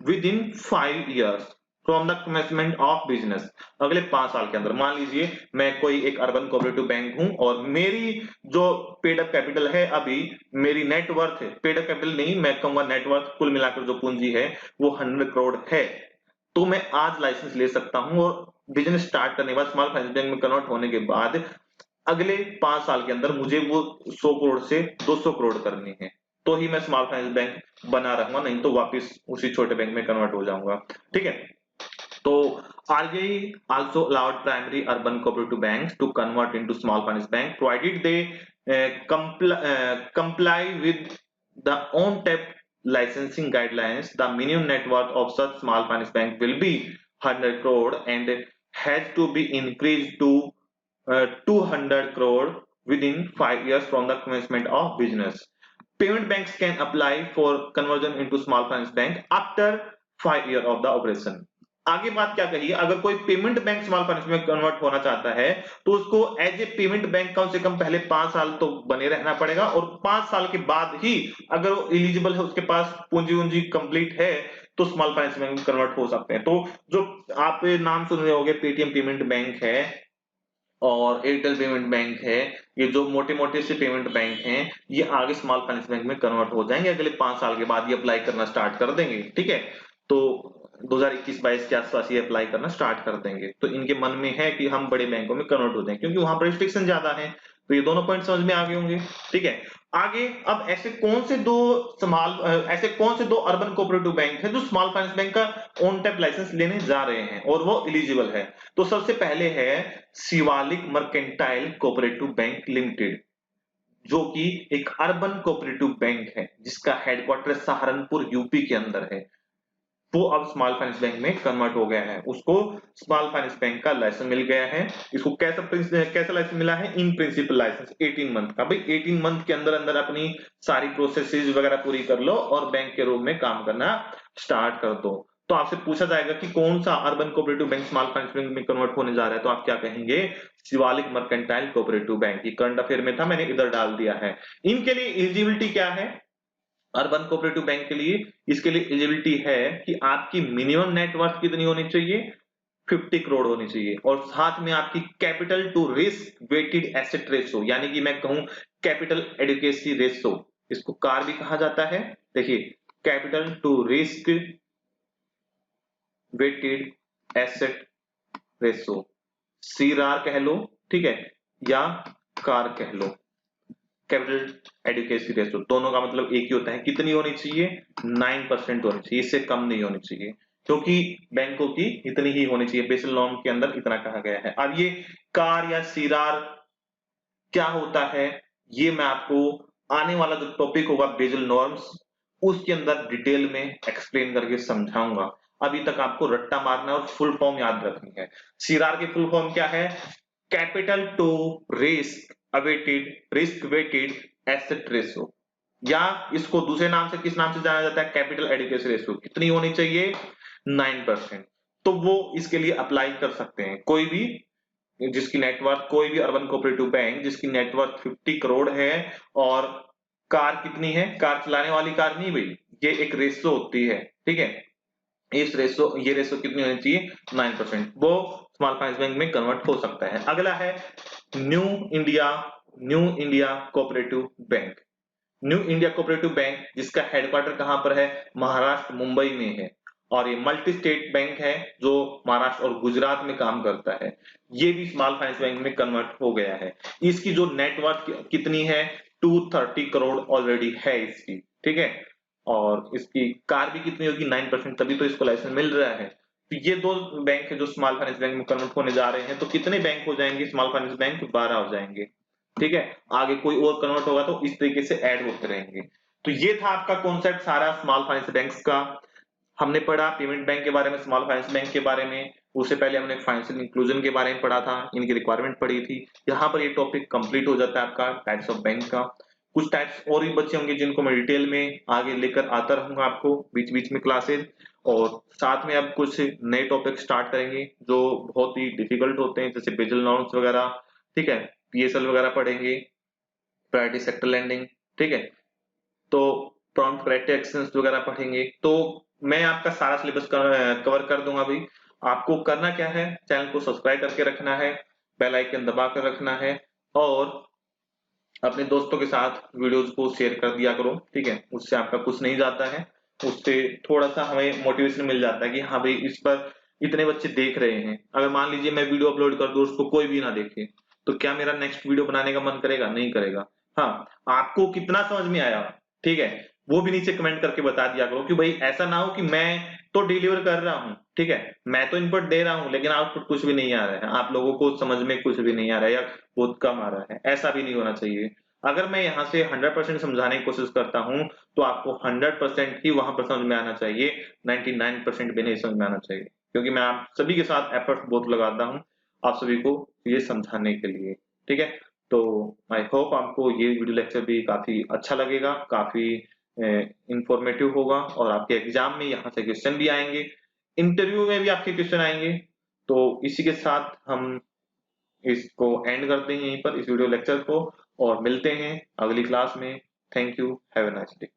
With in 5 years from the commencement of business. अगले 5 साल के अंदर, मान लीजिए मैं कोई एक अर्बन कोऑपरेटिव बैंक हूं और मेरी जो पेड अप कैपिटल है, अभी मेरी नेटवर्थ, पेड अप कैपिटल नहीं, मैं कहूंगा नेटवर्थ, कुल मिलाकर जो पूंजी है वो 100 करोड़ है, तो मैं आज लाइसेंस ले सकता हूं और बिजनेस स्टार्ट करने के बाद, स्मॉल फाइनेंस बैंक में कन्वर्ट होने के बाद अगले 5 साल के अंदर मुझे वो 100 करोड़ से 200 करोड़ करनी है, तो ही मैं स्मॉल फाइनेंस बैंक बना रहूंगा, नहीं तो वापस उसी छोटे बैंक में कन्वर्ट हो जाऊंगा। ठीक है, तो RBI also allowed primary urban cooperative banks to convert into small finance bank, provided they comply with the on-tap licensing guidelines. The minimum net worth of such small finance bank will be 100 crore and has to be increased to 200 crore within 5 years from the commencement of business. Payment banks can apply for conversion into small finance bank after 5 year of the operation. आगे बात क्या कही, अगर कोई payment bank small finance में convert होना चाहता है तो उसको एज ए पेमेंट बैंक कम से कम पहले 5 साल तो बने रहना पड़ेगा, और 5 साल के बाद ही अगर वो एलिजिबल है, उसके पास पूंजी वूंजी कंप्लीट है, तो स्मॉल फाइनेंस बैंक में कन्वर्ट हो सकते हैं। तो जो आप नाम सुन रहे होंगे, पेटीएम पेमेंट बैंक है और एयरटेल पेमेंट बैंक है, ये जो मोटे मोटे से पेमेंट बैंक हैं, ये आगे स्मॉल फाइनेंस बैंक में कन्वर्ट हो जाएंगे, अगले 5 साल के बाद ये अप्लाई करना स्टार्ट कर देंगे। ठीक है, तो 2021-22 के आसपास ये अप्लाई करना स्टार्ट कर देंगे। तो इनके मन में है कि हम बड़े बैंकों में कन्वर्ट हो जाएं, क्योंकि वहां पर रिस्ट्रिक्शन ज्यादा है। तो ये दोनों पॉइंट समझ में आ गए होंगे। ठीक है, आगे अब ऐसे कौन से दो अर्बन कोऑपरेटिव बैंक है जो स्मॉल फाइनेंस बैंक का ऑन टैप लाइसेंस लेने जा रहे हैं और वो एलिजिबल है। तो सबसे पहले है Shivalik mercantile cooperative bank limited, जो कि एक अर्बन कोऑपरेटिव बैंक है जिसका हेडक्वार्टर सहारनपुर यूपी के अंदर है। वो अब स्मॉल फाइनेंस बैंक में कन्वर्ट हो गया है, उसको स्मॉल फाइनेंस बैंक का लाइसेंस मिल गया है। इसको कैसा लाइसेंस मिला है? इन प्रिंसिपल लाइसेंस 18 मंथ का। भाई 18 मंथ के अंदर अंदर अपनी सारी प्रोसेसेस वगैरह पूरी कर लो और बैंक के रूप में काम करना स्टार्ट कर दो। तो आपसे पूछा जाएगा कि कौन सा urban cooperative bank small finance bank में कन्वर्ट होने जा रहा है, तो आप क्या कहेंगे? Shivalik mercantile cooperative bank. ये करंट अफेयर में था, मैंने इधर डाल दिया है। इनके लिए एलिजिबिलिटी क्या है अर्बन कोऑपरेटिव बैंक के लिए? इसके लिए एलिजिबिलिटी है कि आपकी मिनिमम नेटवर्थ कितनी होनी चाहिए? 50 करोड़ होनी चाहिए, और साथ में आपकी capital to risk weighted asset ratio, यानी कि मैं कहूं कैपिटल एडिक्वेसी रेशो, इसको कार भी कहा जाता है, देखिए capital to risk weighted asset ratio, CR कह लो, ठीक है, या कार कह लो। कैपिटल एडिक्वेसी रेशो दोनों का मतलब एक ही होता है, कितनी होनी चाहिए? 9% होनी चाहिए, इससे कम नहीं होनी चाहिए, क्योंकि बैंकों की इतनी ही होनी चाहिए, बेसिल नॉर्म के अंदर इतना कहा गया है। अब ये कार या सीआर क्या होता है, ये मैं आपको आने वाला जो टॉपिक होगा बेसिल नॉर्म्स, उसके अंदर डिटेल में एक्सप्लेन करके समझाऊंगा। अभी तक आपको रट्टा मारना है और फुल फॉर्म याद रखनी है। सीआर की फुल फॉर्म क्या है? Capital to risk weighted asset ratio, या इसको दूसरे नाम से किस नाम से जाना जाता है? Capital adequacy ratio. कितनी होनी चाहिए? 9%। तो वो इसके लिए अप्लाई कर सकते हैं कोई भी जिसकी नेटवर्थ, कोई भी अर्बन कोऑपरेटिव बैंक जिसकी नेटवर्थ 50 करोड़ है, और कार कितनी है? कार चलाने वाली कार नहीं भाई, ये एक रेशो होती है, ठीक है। इस रेशो, ये रेशो कितनी होनी चाहिए? 9%। वो स्मॉल फाइनेंस बैंक में कन्वर्ट हो सकता है। अगला है new India new India cooperative bank. New India cooperative bank जिसका हेडक्वार्टर कहां पर है? महाराष्ट्र, मुंबई में है, और ये मल्टी स्टेट बैंक है जो महाराष्ट्र और गुजरात में काम करता है। ये भी स्मॉल फाइनेंस बैंक में कन्वर्ट हो गया है। इसकी जो नेटवर्थ कितनी है? 230 करोड़ ऑलरेडी है इसकी, ठीक है। और इसकी कार भी कितनी होगी? 9%, तभी तो इसको लाइसेंस मिल रहा है। तो ये दो बैंक है जो स्मॉल फाइनेंस बैंक में कन्वर्ट होने जा रहे हैं। तो कितने बैंक हो जाएंगे स्मॉल फाइनेंस बैंक? 12 हो जाएंगे, ठीक है। आगे कोई और कन्वर्ट होगा तो इस तरीके से ऐड होते रहेंगे। तो ये था आपका कॉन्सेप्ट सारा स्मॉल फाइनेंस बैंक्स का। हमने पढ़ा पेमेंट बैंक के बारे में, स्मॉल फाइनेंस बैंक के बारे में, उससे पहले हमने फाइनेंशियल इंक्लूजन के बारे में पढ़ा था, इनकी रिक्वायरमेंट पढ़ी थी। यहाँ पर ये टॉपिक कंप्लीट हो जाता है आपका टाइप्स ऑफ बैंक का। कुछ टाइप्स और भी बचे होंगे जिनको मैं डिटेल में आगे लेकर आता रहूंगा आपको बीच बीच में क्लासेस, और साथ में अब कुछ नए टॉपिक स्टार्ट करेंगे जो बहुत ही डिफिकल्ट होते हैं, जैसे बेसल नॉर्म्स वगैरह, ठीक है, पीएसएल वगैरह पढ़ेंगे, प्रायोरिटी सेक्टर लैंडिंग, ठीक है। तो प्रॉम्प्ट करेक्टिव एक्शंस वगैरह पढ़ेंगे। तो मैं आपका सारा सिलेबस कवर कर दूंगा भाई। आपको करना क्या है? चैनल को सब्सक्राइब करके रखना है, बेल आइकन दबा कर रखना है, और अपने दोस्तों के साथ वीडियोस को शेयर कर दिया करो, ठीक है। उससे आपका कुछ नहीं जाता है, उससे थोड़ा सा हमें मोटिवेशन मिल जाता है कि हाँ भाई इस पर इतने बच्चे देख रहे हैं। अगर मान लीजिए मैं वीडियो अपलोड कर दूं, उसको कोई भी ना देखे, तो क्या मेरा नेक्स्ट वीडियो बनाने का मन करेगा? नहीं करेगा। हाँ, आपको कितना समझ में आया, ठीक है, वो भी नीचे कमेंट करके बता दिया करो, कि भाई ऐसा ना हो कि मैं तो डिलीवर कर रहा हूँ, ठीक है, मैं तो इनपुट दे रहा हूँ, लेकिन आउटपुट कुछ भी नहीं आ रहा है, आप लोगों को समझ में कुछ भी नहीं आ रहा है, या बहुत कम आ रहा है। ऐसा भी नहीं होना चाहिए। अगर मैं यहाँ से 100% समझाने की कोशिश करता हूँ, तो आपको 100% ही वहां पर समझ में आना चाहिए, 99% भी नहीं समझ में आना चाहिए, क्योंकि मैं आप सभी के साथ एफर्ट बहुत लगाता हूँ आप सभी को ये समझाने के लिए, ठीक है। तो आई होप आपको ये वीडियो लेक्चर भी काफी अच्छा लगेगा, काफी इंफॉर्मेटिव होगा, और आपके एग्जाम में यहाँ से क्वेश्चन भी आएंगे, इंटरव्यू में भी आपके क्वेश्चन आएंगे। तो इसी के साथ हम इसको एंड करते हैं यहीं पर, इस वीडियो लेक्चर को, और मिलते हैं अगली क्लास में। Thank you, have a nice day.